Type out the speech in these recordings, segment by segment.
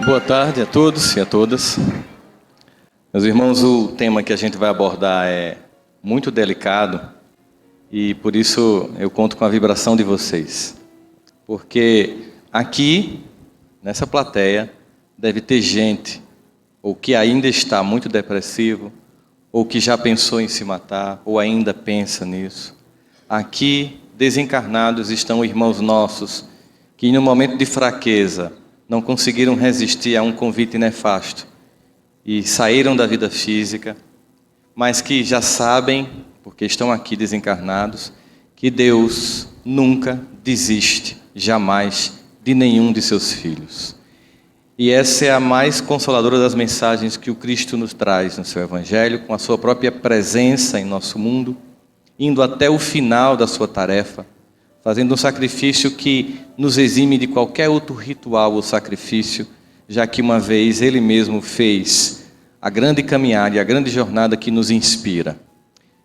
Boa tarde a todos e a todas. Meus irmãos, o tema que a gente vai abordar é muito delicado e por isso eu conto com a vibração de vocês. Porque aqui, nessa plateia, deve ter gente ou que ainda está muito depressivo, ou que já pensou em se matar, ou ainda pensa nisso. Aqui, desencarnados, estão irmãos nossos que, no momento de fraqueza, não conseguiram resistir a um convite nefasto e saíram da vida física, mas que já sabem, porque estão aqui desencarnados, que Deus nunca desiste, jamais, de nenhum de seus filhos. E essa é a mais consoladora das mensagens que o Cristo nos traz no seu Evangelho, com a sua própria presença em nosso mundo, indo até o final da sua tarefa, fazendo um sacrifício que nos exime de qualquer outro ritual ou sacrifício, já que uma vez Ele mesmo fez a grande caminhada e a grande jornada que nos inspira.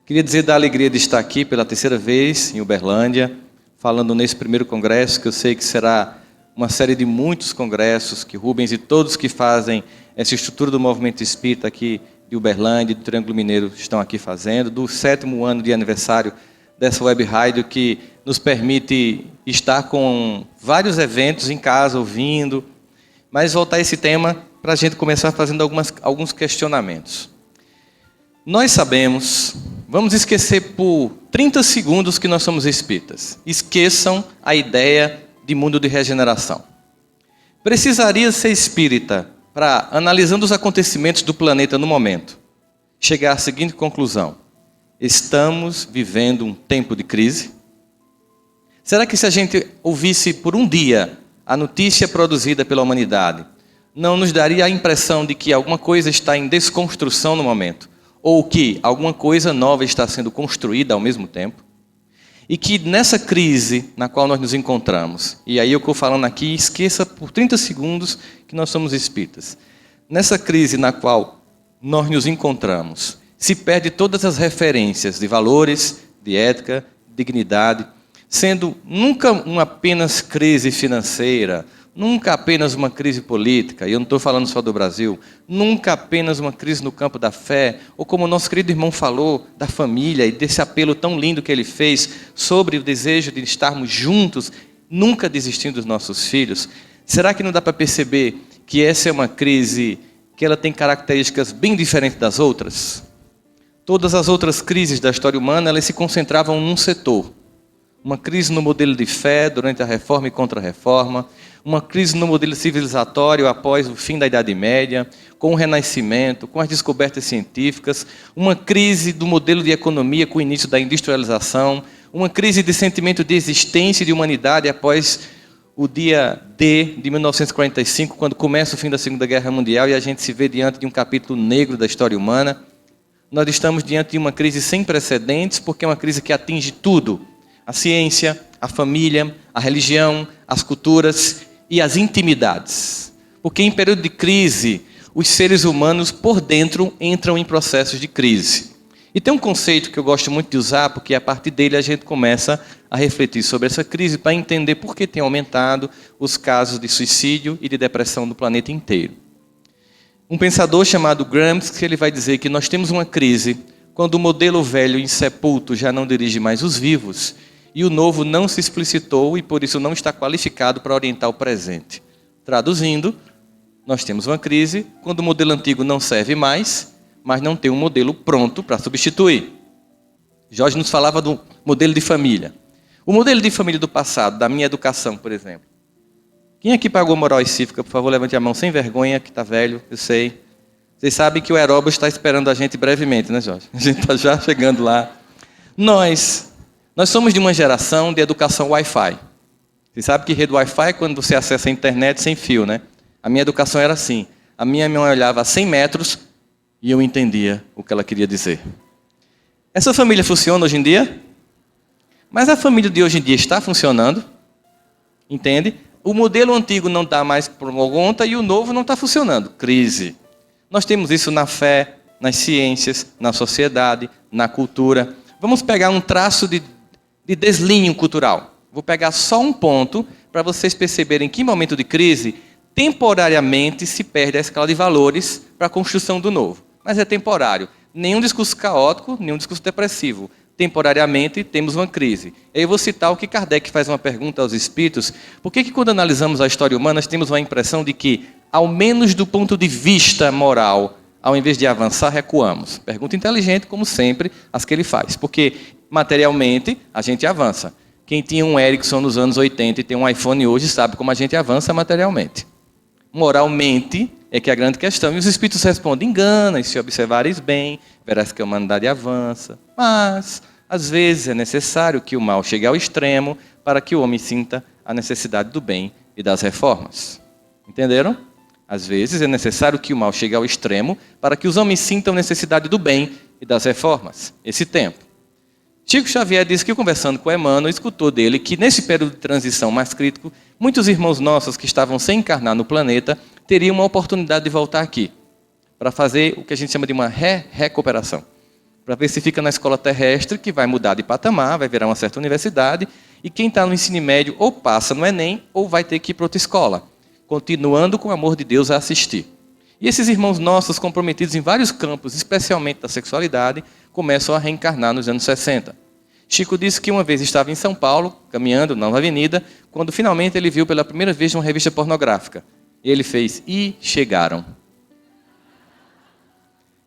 Queria dizer da alegria de estar aqui pela terceira vez em Uberlândia, falando nesse primeiro congresso, que eu sei que será uma série de muitos congressos que Rubens e todos que fazem essa estrutura do movimento espírita aqui de Uberlândia, do Triângulo Mineiro, estão aqui fazendo, do 7º ano de aniversário dessa web rádio que nos permite estar com vários eventos em casa, ouvindo, mas voltar a esse tema para a gente começar fazendo alguns questionamentos. Nós sabemos, vamos esquecer por 30 segundos que nós somos espíritas. Esqueçam a ideia de mundo de regeneração. Precisaria ser espírita para, analisando os acontecimentos do planeta no momento, chegar à seguinte conclusão: estamos vivendo um tempo de crise? Será que se a gente ouvisse por um dia a notícia produzida pela humanidade, não nos daria a impressão de que alguma coisa está em desconstrução no momento? Ou que alguma coisa nova está sendo construída ao mesmo tempo? E que nessa crise na qual nós nos encontramos, e aí eu estou falando aqui, esqueça por 30 segundos que nós somos espíritas. Nessa crise na qual nós nos encontramos, se perde todas as referências de valores, de ética, dignidade, sendo nunca uma apenas crise financeira, nunca apenas uma crise política, e eu não estou falando só do Brasil, nunca apenas uma crise no campo da fé, ou como o nosso querido irmão falou, da família, e desse apelo tão lindo que ele fez sobre o desejo de estarmos juntos, nunca desistindo dos nossos filhos. Será que não dá para perceber que essa é uma crise que ela tem características bem diferentes das outras? Todas as outras crises da história humana, elas se concentravam num setor. Uma crise no modelo de fé durante a Reforma e Contra-Reforma, uma crise no modelo civilizatório após o fim da Idade Média, com o Renascimento, com as descobertas científicas, uma crise do modelo de economia com o início da industrialização, uma crise de sentimento de existência e de humanidade após o dia D de 1945, quando começa o fim da Segunda Guerra Mundial e a gente se vê diante de um capítulo negro da história humana. Nós estamos diante de uma crise sem precedentes, porque é uma crise que atinge tudo: a ciência, a família, a religião, as culturas e as intimidades. Porque em período de crise, os seres humanos por dentro entram em processos de crise. E tem um conceito que eu gosto muito de usar, porque a partir dele a gente começa a refletir sobre essa crise para entender por que tem aumentado os casos de suicídio e de depressão no planeta inteiro. Um pensador chamado Gramsci, ele vai dizer que nós temos uma crise quando o modelo velho insepulto já não dirige mais os vivos, e o novo não se explicitou e por isso não está qualificado para orientar o presente. Traduzindo, nós temos uma crise quando o modelo antigo não serve mais, mas não tem um modelo pronto para substituir. Jorge nos falava do modelo de família. O modelo de família do passado, da minha educação, por exemplo. Quem aqui pagou moral e cívica? Por favor, levante a mão sem vergonha, que está velho, eu sei. Vocês sabem que o Aeróbio está esperando a gente brevemente, né, Jorge? A gente está já chegando lá. Nós somos de uma geração de educação Wi-Fi. Você sabe que rede Wi-Fi é quando você acessa a internet sem fio, né? A minha educação era assim. A minha mãe olhava a 100 metros e eu entendia o que ela queria dizer. Essa família funciona hoje em dia? Mas a família de hoje em dia está funcionando? Entende? O modelo antigo não está mais por conta e o novo não está funcionando. Crise. Nós temos isso na fé, nas ciências, na sociedade, na cultura. Vamos pegar um traço de deslinho cultural. Vou pegar só um ponto para vocês perceberem que momento de crise temporariamente se perde a escala de valores para a construção do novo. Mas é temporário. Nenhum discurso caótico, nenhum discurso depressivo. Temporariamente temos uma crise. Eu vou citar o que Kardec faz uma pergunta aos espíritos. Por que quando analisamos a história humana, nós temos uma impressão de que, ao menos do ponto de vista moral, ao invés de avançar, recuamos? Pergunta inteligente, como sempre, as que ele faz. Porque, materialmente, a gente avança. Quem tinha um Ericsson nos anos 80 e tem um iPhone hoje sabe como a gente avança materialmente. Moralmente é que é a grande questão. E os espíritos respondem: engana, e se observares bem, verás que a humanidade avança. Mas, às vezes, é necessário que o mal chegue ao extremo para que o homem sinta a necessidade do bem e das reformas. Entenderam? Às vezes é necessário que o mal chegue ao extremo para que os homens sintam a necessidade do bem e das reformas. Esse tempo. Chico Xavier disse que, conversando com Emmanuel, escutou dele que, nesse período de transição mais crítico, muitos irmãos nossos que estavam sem encarnar no planeta teriam uma oportunidade de voltar aqui, para fazer o que a gente chama de uma recuperação. Para ver se fica na escola terrestre, que vai mudar de patamar, vai virar uma certa universidade, e quem está no ensino médio ou passa no Enem, ou vai ter que ir para outra escola, continuando com o amor de Deus a assistir. E esses irmãos nossos, comprometidos em vários campos, especialmente da sexualidade, começam a reencarnar nos anos 60. Chico disse que uma vez estava em São Paulo, caminhando na avenida, quando finalmente ele viu pela primeira vez uma revista pornográfica. E ele fez: e chegaram.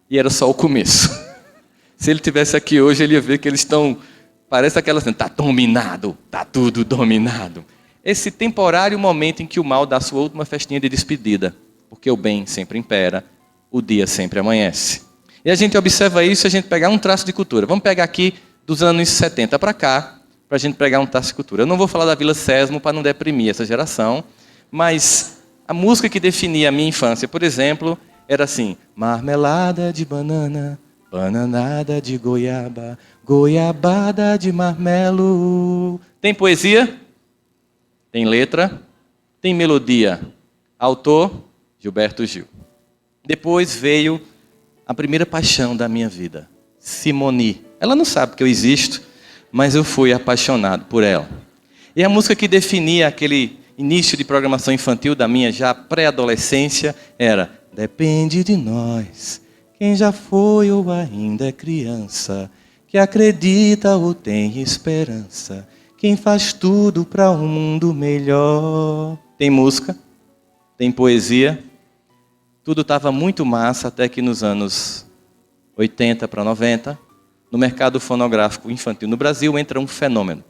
E era só o começo. Se ele estivesse aqui hoje, ele ia ver que eles estão... Parece aquelas... Está dominado, está tudo dominado. Esse temporário momento em que o mal dá sua última festinha de despedida. Porque o bem sempre impera, o dia sempre amanhece. E a gente observa isso se a gente pegar um traço de cultura. Vamos pegar aqui dos anos 70 para cá, para a gente pegar um traço de cultura. Eu não vou falar da Vila Sésamo para não deprimir essa geração, mas a música que definia a minha infância, por exemplo, era assim: marmelada de banana, bananada de goiaba, goiabada de marmelo. Tem poesia? Tem letra? Tem melodia? Autor? Gilberto Gil. Depois veio a primeira paixão da minha vida, Simone. Ela não sabe que eu existo, mas eu fui apaixonado por ela. E a música que definia aquele início de programação infantil da minha já pré-adolescência era: depende de nós, quem já foi ou ainda é criança, que acredita ou tem esperança, quem faz tudo para um mundo melhor. Tem música, tem poesia. Tudo estava muito massa até que nos anos 80 para 90, no mercado fonográfico infantil no Brasil, entra um fenômeno,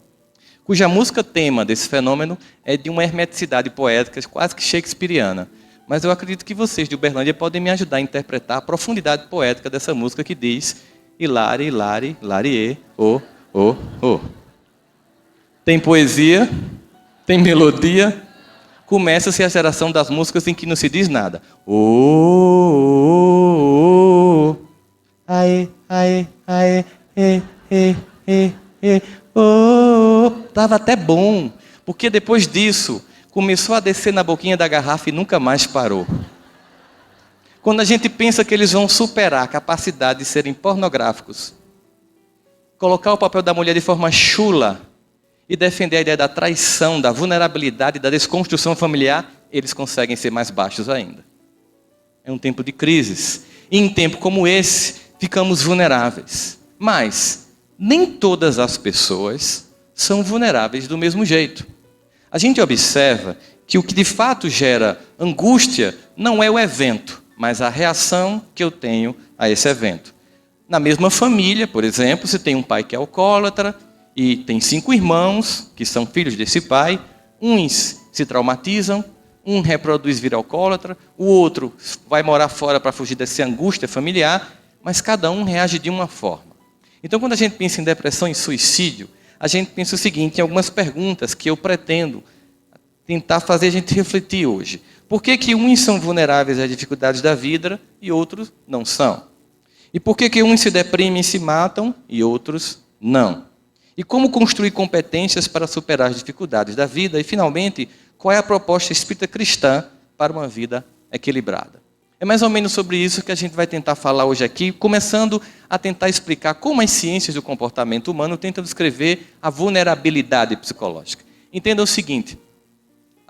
cuja música tema desse fenômeno é de uma hermeticidade poética quase que shakespeariana. Mas eu acredito que vocês de Uberlândia podem me ajudar a interpretar a profundidade poética dessa música que diz: Hilari, Hilari, Hilarie, oh, oh, oh. Tem poesia, tem melodia. Começa-se a geração das músicas em que não se diz nada. Oh, aê, aê, aê, oh. Tava até bom, porque depois disso começou a descer na boquinha da garrafa e nunca mais parou. Quando a gente pensa que eles vão superar a capacidade de serem pornográficos, colocar o papel da mulher de forma chula e defender a ideia da traição, da vulnerabilidade, da desconstrução familiar, eles conseguem ser mais baixos ainda. É um tempo de crises. E em tempo como esse, ficamos vulneráveis. Mas nem todas as pessoas são vulneráveis do mesmo jeito. A gente observa que o que de fato gera angústia não é o evento, mas a reação que eu tenho a esse evento. Na mesma família, por exemplo, se tem um pai que é alcoólatra, e tem 5 irmãos que são filhos desse pai, uns se traumatizam, um reproduz vira alcoólatra, o outro vai morar fora para fugir dessa angústia familiar, mas cada um reage de uma forma. Então, quando a gente pensa em depressão e suicídio, a gente pensa o seguinte, em algumas perguntas que eu pretendo tentar fazer a gente refletir hoje. Por que uns são vulneráveis às dificuldades da vida e outros não são? E por que uns se deprimem e se matam e outros não? E como construir competências para superar as dificuldades da vida? E, finalmente, qual é a proposta espírita cristã para uma vida equilibrada? É mais ou menos sobre isso que a gente vai tentar falar hoje aqui, começando a tentar explicar como as ciências do comportamento humano tentam descrever a vulnerabilidade psicológica. Entenda o seguinte,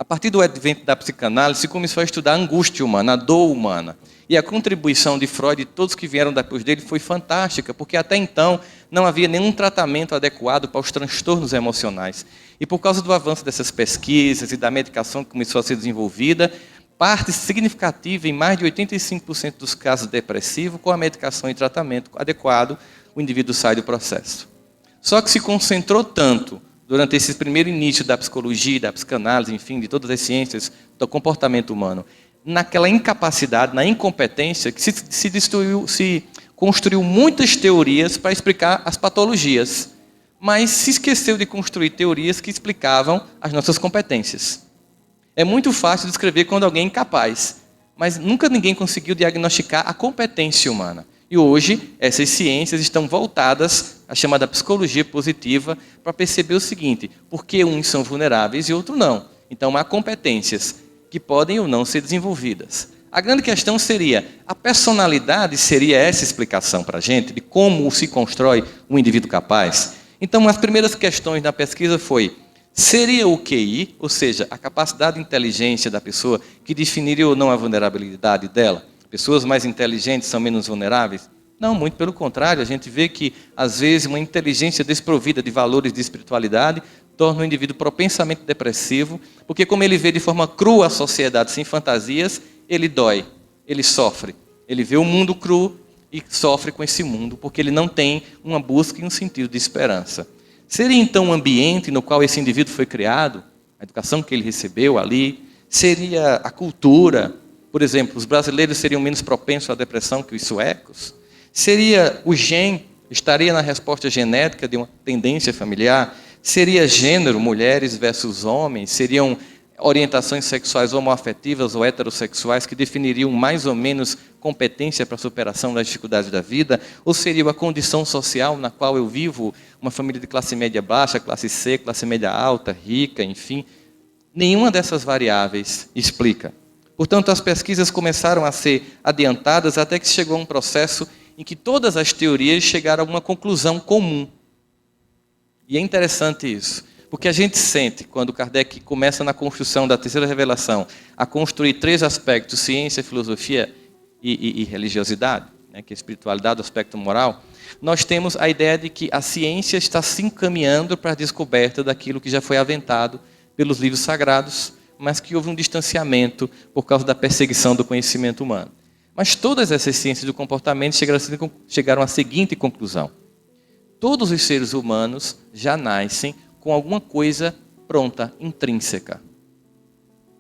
A partir do advento da psicanálise, se começou a estudar a angústia humana, a dor humana. E a contribuição de Freud e todos que vieram depois dele foi fantástica, porque até então não havia nenhum tratamento adequado para os transtornos emocionais. E por causa do avanço dessas pesquisas e da medicação que começou a ser desenvolvida, parte significativa, em mais de 85% dos casos depressivos, com a medicação e tratamento adequado, o indivíduo sai do processo. Só que se concentrou tanto durante esse primeiro início da psicologia, da psicanálise, enfim, de todas as ciências do comportamento humano, naquela incapacidade, na incompetência, que se construiu muitas teorias para explicar as patologias, mas se esqueceu de construir teorias que explicavam as nossas competências. É muito fácil descrever quando alguém é incapaz, mas nunca ninguém conseguiu diagnosticar a competência humana. E hoje, essas ciências estão voltadas à chamada psicologia positiva para perceber o seguinte: por que uns são vulneráveis e outros não? Então, há competências que podem ou não ser desenvolvidas. A grande questão seria, a personalidade seria essa explicação para a gente de como se constrói um indivíduo capaz? Então, as primeiras questões da pesquisa foi, seria o QI, ou seja, a capacidade de inteligência da pessoa, que definiria ou não a vulnerabilidade dela? Pessoas mais inteligentes são menos vulneráveis? Não, muito pelo contrário. A gente vê que, às vezes, uma inteligência desprovida de valores de espiritualidade torna o indivíduo propensamente depressivo, porque como ele vê de forma crua a sociedade sem fantasias, ele dói, ele sofre. Ele vê o mundo cru e sofre com esse mundo, porque ele não tem uma busca e um sentido de esperança. Seria então o ambiente no qual esse indivíduo foi criado, a educação que ele recebeu ali, seria a cultura? Por exemplo, os brasileiros seriam menos propensos à depressão que os suecos? Seria o gene, estaria na resposta genética de uma tendência familiar? Seria gênero, mulheres versus homens? Seriam orientações sexuais homoafetivas ou heterossexuais que definiriam mais ou menos competência para a superação das dificuldades da vida? Ou seria a condição social na qual eu vivo, uma família de classe média baixa, classe C, classe média alta, rica, enfim? Nenhuma dessas variáveis explica. Portanto, as pesquisas começaram a ser adiantadas até que chegou a um processo em que todas as teorias chegaram a uma conclusão comum. E é interessante isso, porque a gente sente, quando Kardec começa na construção da terceira revelação, a construir três aspectos, ciência, filosofia e religiosidade, né, que é a espiritualidade, o aspecto moral, nós temos a ideia de que a ciência está se encaminhando para a descoberta daquilo que já foi aventado pelos livros sagrados, mas que houve um distanciamento por causa da perseguição do conhecimento humano. Mas todas essas ciências do comportamento chegaram à seguinte conclusão: todos os seres humanos já nascem com alguma coisa pronta, intrínseca.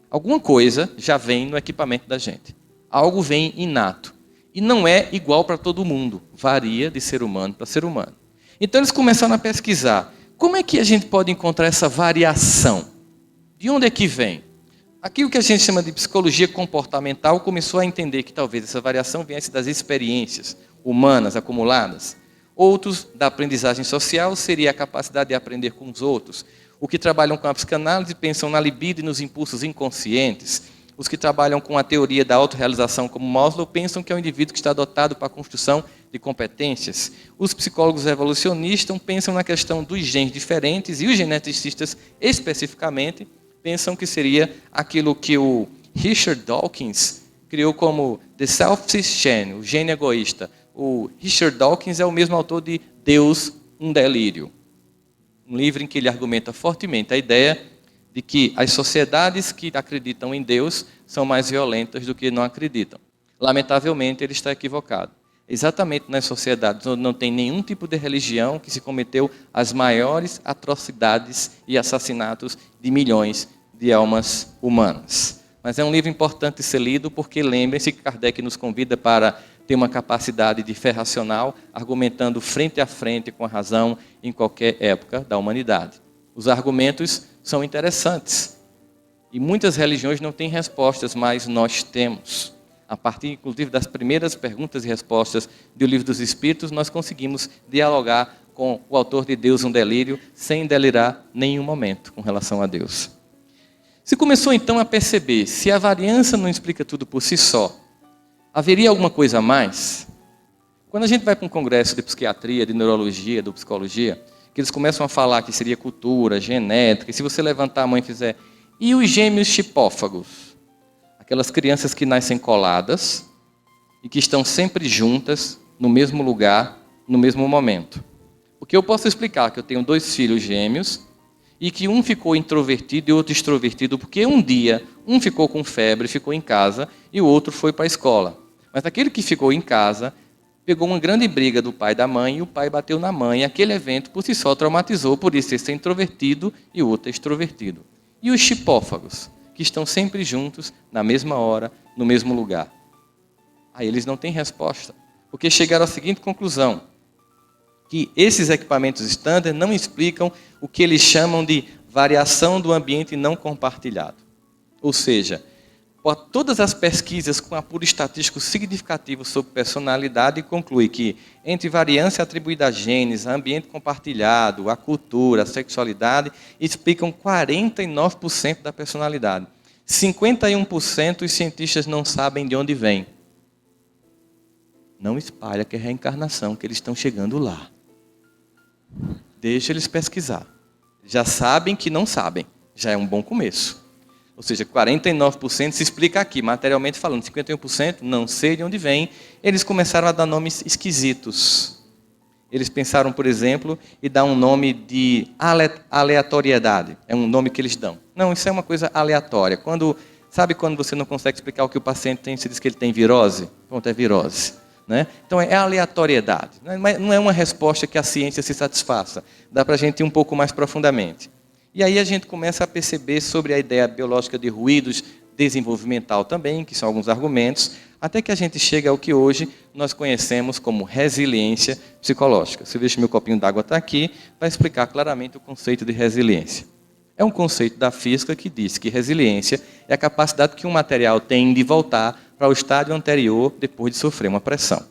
Alguma coisa já vem no equipamento da gente. Algo vem inato. E não é igual para todo mundo. Varia de ser humano para ser humano. Então eles começaram a pesquisar. Como é que a gente pode encontrar essa variação? De onde é que vem? Aquilo que a gente chama de psicologia comportamental começou a entender que talvez essa variação viesse das experiências humanas acumuladas. Outros, da aprendizagem social, seria a capacidade de aprender com os outros. Os que trabalham com a psicanálise pensam na libido e nos impulsos inconscientes. Os que trabalham com a teoria da autorrealização, como Maslow, pensam que é um indivíduo que está dotado para a construção de competências. Os psicólogos evolucionistas pensam na questão dos genes diferentes e os geneticistas, especificamente, pensam que seria aquilo que o Richard Dawkins criou como The Selfish Gene, o gene egoísta. O Richard Dawkins é o mesmo autor de Deus, um Delírio. Um livro em que ele argumenta fortemente a ideia de que as sociedades que acreditam em Deus são mais violentas do que não acreditam. Lamentavelmente, ele está equivocado. Exatamente nas sociedades onde não tem nenhum tipo de religião que se cometeu as maiores atrocidades e assassinatos de milhões de almas humanas. Mas é um livro importante ser lido porque lembrem-se que Kardec nos convida para ter uma capacidade de fé racional, argumentando frente a frente com a razão em qualquer época da humanidade. Os argumentos são interessantes e muitas religiões não têm respostas, mas nós temos. A partir, inclusive, das primeiras perguntas e respostas do Livro dos Espíritos, nós conseguimos dialogar com o autor de Deus, um Delírio, sem delirar nenhum momento com relação a Deus. Se começou, então, a perceber, se a variância não explica tudo por si só, haveria alguma coisa a mais? Quando a gente vai para um congresso de psiquiatria, de neurologia, de psicologia, que eles começam a falar que seria cultura, genética, e se você levantar a mão e fizer, E os gêmeos chipófagos? Aquelas crianças que nascem coladas e que estão sempre juntas, no mesmo lugar, no mesmo momento. Porque eu posso explicar que eu tenho 2 filhos gêmeos e que um ficou introvertido e outro extrovertido, porque um dia um ficou com febre, ficou em casa, e o outro foi para a escola. Mas aquele que ficou em casa pegou uma grande briga do pai e da mãe, e o pai bateu na mãe, e aquele evento por si só traumatizou, por isso esse é introvertido e o outro é extrovertido. E os chipófagos, que estão sempre juntos, na mesma hora, no mesmo lugar? Aí eles não têm resposta, porque chegaram à seguinte conclusão: que esses equipamentos standard não explicam o que eles chamam de variação do ambiente não compartilhado. Ou seja, todas as pesquisas com apuro estatístico significativo sobre personalidade concluem que, entre variância atribuída a genes, a ambiente compartilhado, a cultura, a sexualidade, explicam 49% da personalidade. 51% os cientistas não sabem de onde vem. Não espalha que é reencarnação, que eles estão chegando lá. Deixa eles pesquisar. Já sabem que não sabem. Já é um bom começo. Ou seja, 49% se explica aqui, materialmente falando. 51% não sei de onde vem. Eles começaram a dar nomes esquisitos. Eles pensaram, por exemplo, em dar um nome de aleatoriedade. É um nome que eles dão. Não, isso é uma coisa aleatória. Sabe quando você não consegue explicar o que o paciente tem, você diz que ele tem virose? Pronto, é virose. Né? Então é aleatoriedade. Não é uma resposta que a ciência se satisfaça. Dá para a gente ir um pouco mais profundamente. E aí a gente começa a perceber sobre a ideia biológica de ruídos, desenvolvimental também, que são alguns argumentos, até que a gente chega ao que hoje nós conhecemos como resiliência psicológica. Se eu deixo meu copinho d'água está aqui, para explicar claramente o conceito de resiliência. É um conceito da física que diz que resiliência é a capacidade que um material tem de voltar para o estádio anterior depois de sofrer uma pressão.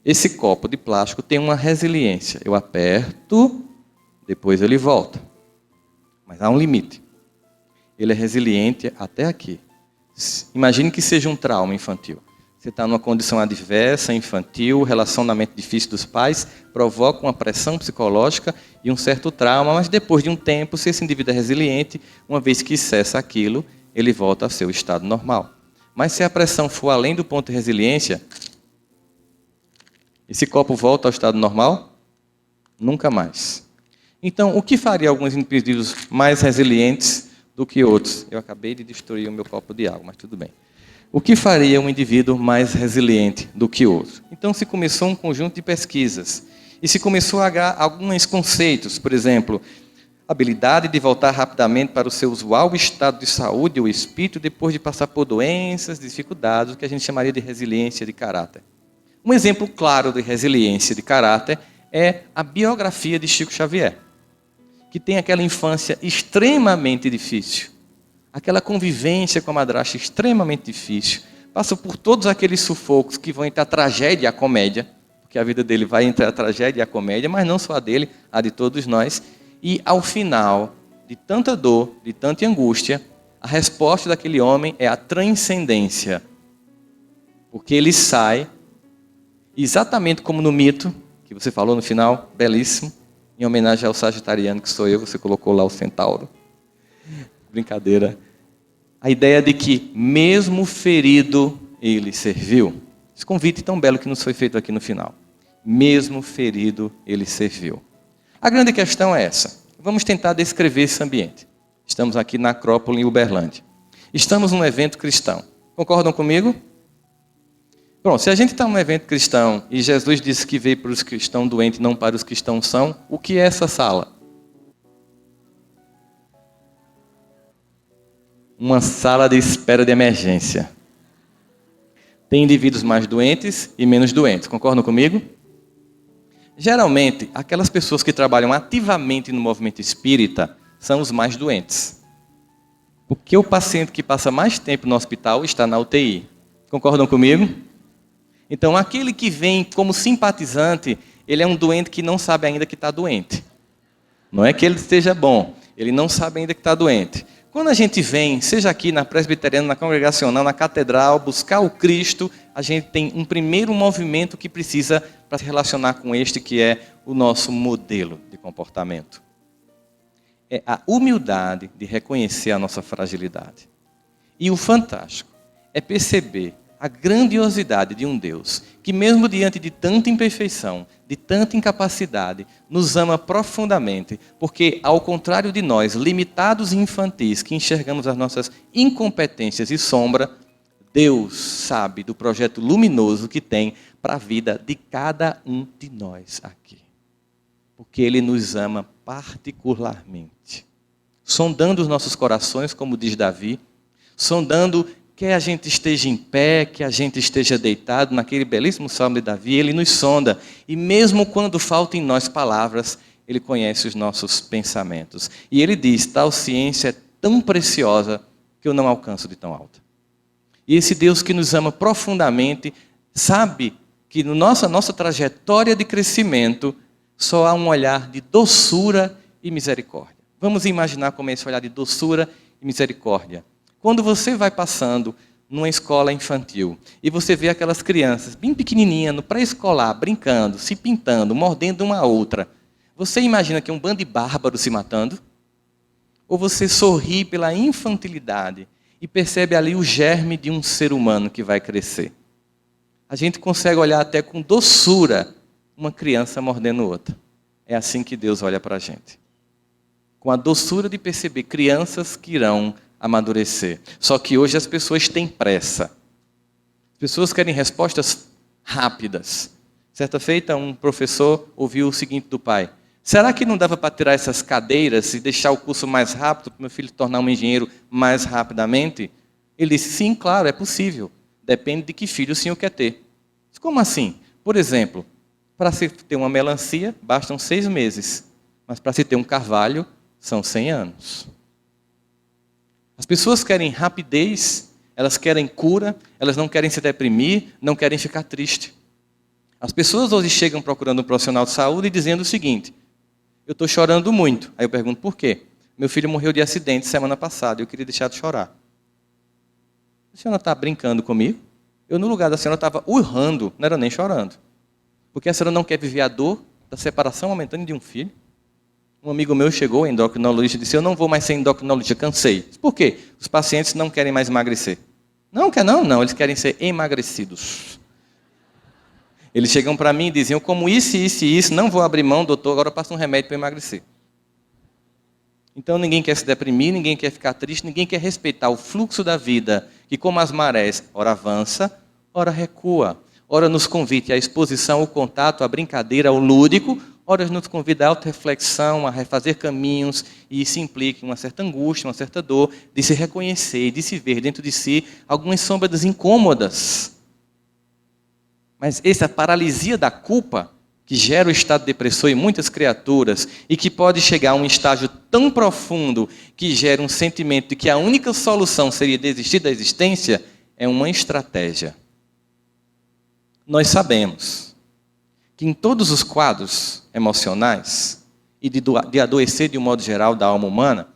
Esse copo de plástico tem uma resiliência. Eu aperto, depois ele volta. Mas há um limite. Ele é resiliente até aqui. Imagine que seja um trauma infantil. Você está numa condição adversa, infantil, relacionamento difícil dos pais, provoca uma pressão psicológica e um certo trauma, mas depois de um tempo, se esse indivíduo é resiliente, uma vez que cessa aquilo, ele volta ao seu estado normal. Mas se a pressão for além do ponto de resiliência, esse copo volta ao estado normal? Nunca mais. Então, o que faria alguns indivíduos mais resilientes do que outros? Eu acabei de destruir o meu copo de água, mas tudo bem. O que faria um indivíduo mais resiliente do que outro? Então, se começou um conjunto de pesquisas e se começou a dar alguns conceitos, por exemplo, habilidade de voltar rapidamente para o seu usual estado de saúde ou espírito depois de passar por doenças, dificuldades, o que a gente chamaria de resiliência de caráter. Um exemplo claro de resiliência de caráter é a biografia de Chico Xavier, que tem aquela infância extremamente difícil, aquela convivência com a madrasta extremamente difícil, passa por todos aqueles sufocos que vão entre a tragédia e a comédia, porque a vida dele vai entre a tragédia e a comédia, mas não só a dele, a de todos nós, e ao final de tanta dor, de tanta angústia, a resposta daquele homem é a transcendência, porque ele sai, exatamente como no mito, que você falou no final, belíssimo, em homenagem ao sagitariano que sou eu, você colocou lá o centauro. Brincadeira. A ideia de que, mesmo ferido, ele serviu. Esse convite tão belo que nos foi feito aqui no final. Mesmo ferido, ele serviu. A grande questão é essa. Vamos tentar descrever esse ambiente. Estamos aqui na Acrópole, em Uberlândia. Estamos num evento cristão. Concordam comigo? Bom, se a gente está num evento cristão e Jesus disse que veio para os que estão doentes, não para os que estão sãos, o que é essa sala? Uma sala de espera de emergência. Tem indivíduos mais doentes e menos doentes. Concordam comigo? Geralmente, aquelas pessoas que trabalham ativamente no movimento espírita são os mais doentes. Porque o paciente que passa mais tempo no hospital está na UTI. Concordam comigo? Então, aquele que vem como simpatizante, ele é um doente que não sabe ainda que está doente. Não é que ele esteja bom, ele não sabe ainda que está doente. Quando a gente vem, seja aqui na presbiteriana, na congregacional, na catedral, buscar o Cristo, a gente tem um primeiro movimento que precisa para se relacionar com este que é o nosso modelo de comportamento. é a humildade de reconhecer a nossa fragilidade. E o fantástico é perceber a grandiosidade de um Deus que, mesmo diante de tanta imperfeição, de tanta incapacidade, nos ama profundamente, porque, ao contrário de nós, limitados e infantis, que enxergamos as nossas incompetências e sombra, Deus sabe do projeto luminoso que tem para a vida de cada um de nós aqui. Porque Ele nos ama particularmente. Sondando os nossos corações, como diz Davi, sondando quer a gente esteja em pé, que a gente esteja deitado, naquele belíssimo salmo de Davi, Ele nos sonda. E mesmo quando faltam em nós palavras, Ele conhece os nossos pensamentos. E Ele diz, tal ciência é tão preciosa que eu não alcanço de tão alta. E esse Deus que nos ama profundamente, sabe que na nossa trajetória de crescimento, só há um olhar de doçura e misericórdia. Vamos imaginar como é esse olhar de doçura e misericórdia. Quando você vai passando numa escola infantil e você vê aquelas crianças bem pequenininhas, no pré-escolar, brincando, se pintando, mordendo uma a outra, você imagina que é um bando de bárbaros se matando? Ou você sorri pela infantilidade e percebe ali o germe de um ser humano que vai crescer? A gente consegue olhar até com doçura uma criança mordendo outra. É assim que Deus olha para a gente. Com a doçura de perceber crianças que irão amadurecer. Só que hoje as pessoas têm pressa. As pessoas querem respostas rápidas. Certa feita, um professor ouviu o seguinte do pai: será que não dava para tirar essas cadeiras e deixar o curso mais rápido, para meu filho tornar um engenheiro mais rapidamente? Ele disse, sim, claro, é possível. Depende de que filho o senhor quer ter. Como assim? Por exemplo, para se ter uma melancia, bastam 6 meses. Mas para se ter um carvalho, são 100 anos. As pessoas querem rapidez, elas querem cura, elas não querem se deprimir, não querem ficar tristes. As pessoas hoje chegam procurando um profissional de saúde e dizendo o seguinte: eu estou chorando muito. Aí eu pergunto, por quê? Meu filho morreu de acidente semana passada, eu queria deixar de chorar. A senhora está brincando comigo? Eu, no lugar da senhora, estava urrando, não era nem chorando. Porque a senhora não quer viver a dor da separação momentânea de um filho? Um amigo meu chegou, endocrinologista, e disse, eu não vou mais ser endocrinologista, cansei. Por quê? Os pacientes não querem mais emagrecer. Não quer não, eles querem ser emagrecidos. Eles chegam para mim e diziam, como isso, não vou abrir mão, doutor, agora eu passo um remédio para emagrecer. Então ninguém quer se deprimir, ninguém quer ficar triste, ninguém quer respeitar o fluxo da vida, que como as marés, ora avança, ora recua. Ora nos convida à exposição, ao contato, à brincadeira, ao lúdico, ora nos convida à auto-reflexão, a refazer caminhos, e isso implica uma certa angústia, uma certa dor, de se reconhecer, de se ver dentro de si algumas sombras incômodas. Mas essa paralisia da culpa, que gera o estado de depressão em muitas criaturas, e que pode chegar a um estágio tão profundo, que gera um sentimento de que a única solução seria desistir da existência, é uma estratégia. Nós sabemos que em todos os quadros emocionais e de adoecer de um modo geral da alma humana,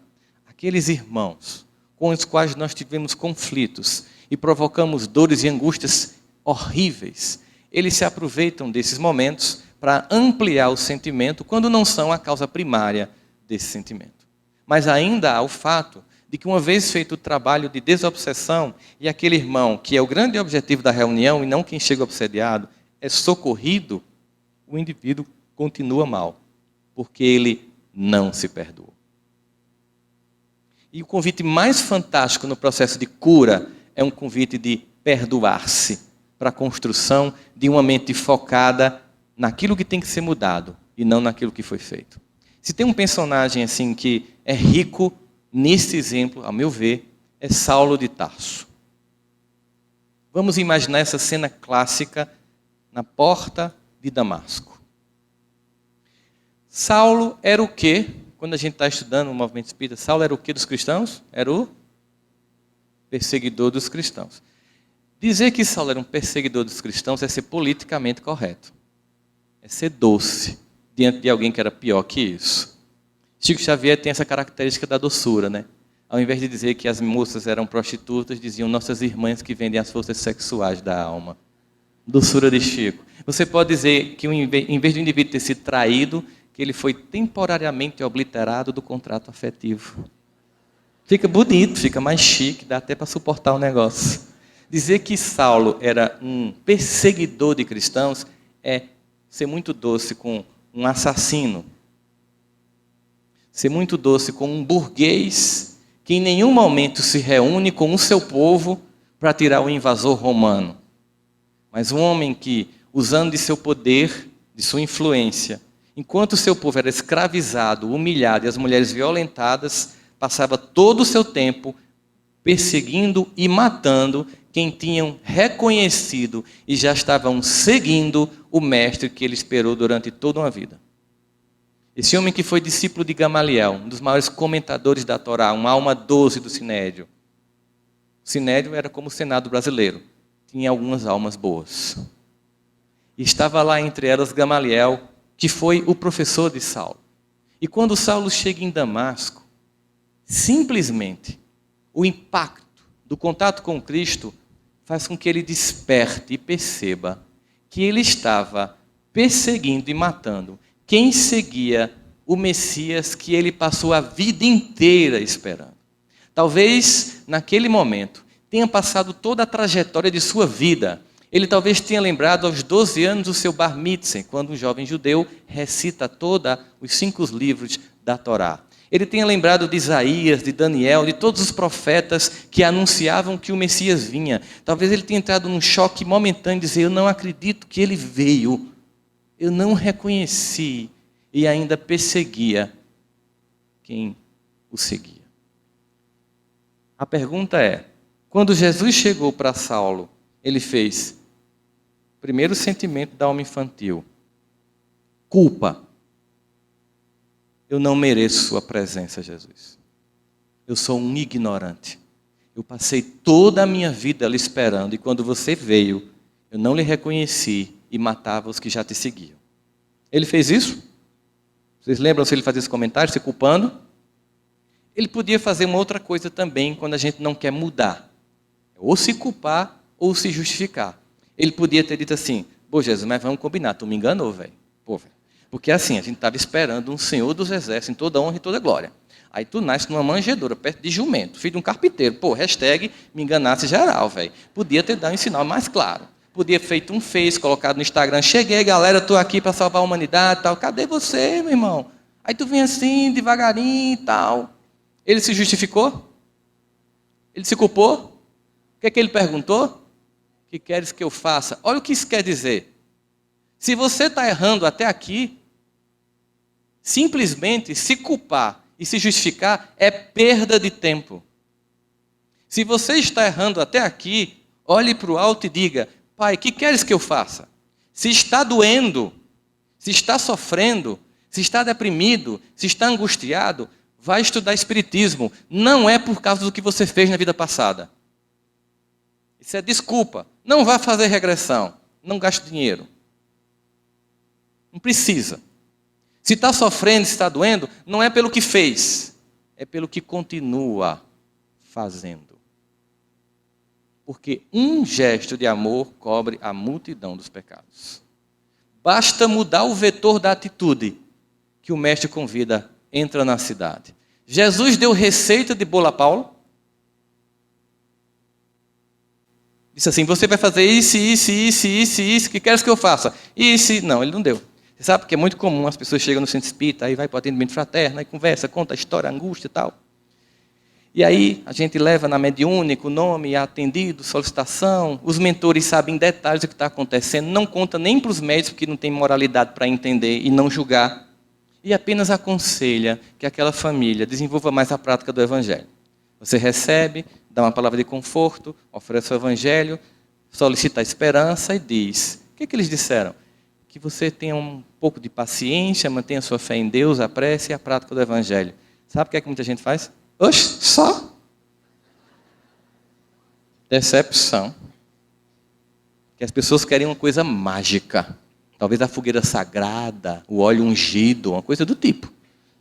aqueles irmãos com os quais nós tivemos conflitos e provocamos dores e angústias horríveis, eles se aproveitam desses momentos para ampliar o sentimento quando não são a causa primária desse sentimento. Mas ainda há o fato de que uma vez feito o trabalho de desobsessão, e aquele irmão, que é o grande objetivo da reunião, e não quem chega obsediado, é socorrido, o indivíduo continua mal, porque ele não se perdoou. E o convite mais fantástico no processo de cura é um convite de perdoar-se, para a construção de uma mente focada naquilo que tem que ser mudado, e não naquilo que foi feito. Se tem um personagem assim que é rico nesse exemplo, ao meu ver, é Saulo de Tarso. Vamos imaginar essa cena clássica na porta de Damasco. Saulo era o quê? Quando a gente está estudando o movimento espírita, Saulo era o quê dos cristãos? Era o perseguidor dos cristãos. Dizer que Saulo era um perseguidor dos cristãos é ser politicamente correto. É ser doce diante de alguém que era pior que isso. Chico Xavier tem essa característica da doçura, né? Ao invés de dizer que as moças eram prostitutas, diziam nossas irmãs que vendem as forças sexuais da alma. Doçura de Chico. Você pode dizer que em vez do indivíduo ter sido traído, que ele foi temporariamente obliterado do contrato afetivo. Fica bonito, fica mais chique, dá até para suportar o negócio. Dizer que Saulo era um perseguidor de cristãos é ser muito doce com um assassino. Ser muito doce com um burguês que em nenhum momento se reúne com o seu povo para tirar o invasor romano. Mas um homem que, usando de seu poder, de sua influência, enquanto o seu povo era escravizado, humilhado e as mulheres violentadas, passava todo o seu tempo perseguindo e matando quem tinham reconhecido e já estavam seguindo o mestre que ele esperou durante toda uma vida. Esse homem que foi discípulo de Gamaliel, um dos maiores comentadores da Torá, uma alma doce do Sinédrio. O Sinédrio era como o Senado brasileiro, tinha algumas almas boas. E estava lá entre elas Gamaliel, que foi o professor de Saulo. E quando Saulo chega em Damasco, simplesmente o impacto do contato com Cristo faz com que ele desperte e perceba que ele estava perseguindo e matando quem seguia o Messias que ele passou a vida inteira esperando. Talvez, naquele momento, tenha passado toda a trajetória de sua vida. Ele talvez tenha lembrado aos 12 anos o seu bar mitzvah, quando um jovem judeu recita todos os 5 livros da Torá. Ele tenha lembrado de Isaías, de Daniel, de todos os profetas que anunciavam que o Messias vinha. Talvez ele tenha entrado num choque momentâneo e dizer, eu não acredito que ele veio. Eu não reconheci e ainda perseguia quem o seguia. A pergunta é, quando Jesus chegou para Saulo, ele fez, primeiro sentimento da alma infantil, culpa. Eu não mereço sua presença, Jesus. Eu sou um ignorante. Eu passei toda a minha vida lhe esperando, e quando você veio, eu não lhe reconheci e matava os que já te seguiam. Ele fez isso? Vocês lembram se ele fazia esse comentário, se culpando? Ele podia fazer uma outra coisa também quando a gente não quer mudar. Ou se culpar, ou se justificar. Ele podia ter dito assim, pô Jesus, mas vamos combinar, tu me enganou, velho. Pô, velho. Porque assim, a gente estava esperando um Senhor dos Exércitos em toda honra e toda glória. Aí tu nasce numa manjedoura, perto de jumento, filho de um carpinteiro. Pô, hashtag me enganasse geral, velho. Podia ter dado um sinal mais claro. Podia ter feito um Face, colocado no Instagram. Cheguei, galera, estou aqui para salvar a humanidade e tal. Cadê você, meu irmão? Aí tu vem assim, devagarinho e tal. Ele se justificou? Ele se culpou? O que é que ele perguntou? O que queres que eu faça? Olha o que isso quer dizer. Se você está errando até aqui, simplesmente se culpar e se justificar é perda de tempo. Se você está errando até aqui, olhe para o alto e diga, Pai, o que queres que eu faça? Se está doendo, se está sofrendo, se está deprimido, se está angustiado, vai estudar Espiritismo. Não é por causa do que você fez na vida passada. Isso é desculpa. Não vá fazer regressão. Não gaste dinheiro. Não precisa. Se está sofrendo, se está doendo, não é pelo que fez, é pelo que continua fazendo. Porque um gesto de amor cobre a multidão dos pecados. Basta mudar o vetor da atitude que o mestre convida, entra na cidade. Jesus deu receita de bolo a Paulo. Disse assim, você vai fazer isso, que queres que eu faça? Isso, não, ele não deu. Você sabe que é muito comum, as pessoas chegam no centro espírita, aí vai para o atendimento fraterno, aí conversa, conta a história, a angústia e tal. E aí a gente leva na mediúnica o nome, atendido, solicitação, os mentores sabem em detalhes o que está acontecendo, não conta nem para os médicos, porque não tem moralidade para entender e não julgar, e apenas aconselha que aquela família desenvolva mais a prática do Evangelho. Você recebe, dá uma palavra de conforto, oferece o Evangelho, solicita a esperança e diz, o que eles disseram? Que você tenha um pouco de paciência, mantenha sua fé em Deus, a prece e a prática do Evangelho. Sabe o que é que muita gente faz? Oxe, só. Decepção. Que as pessoas querem uma coisa mágica. Talvez a fogueira sagrada, o óleo ungido, uma coisa do tipo.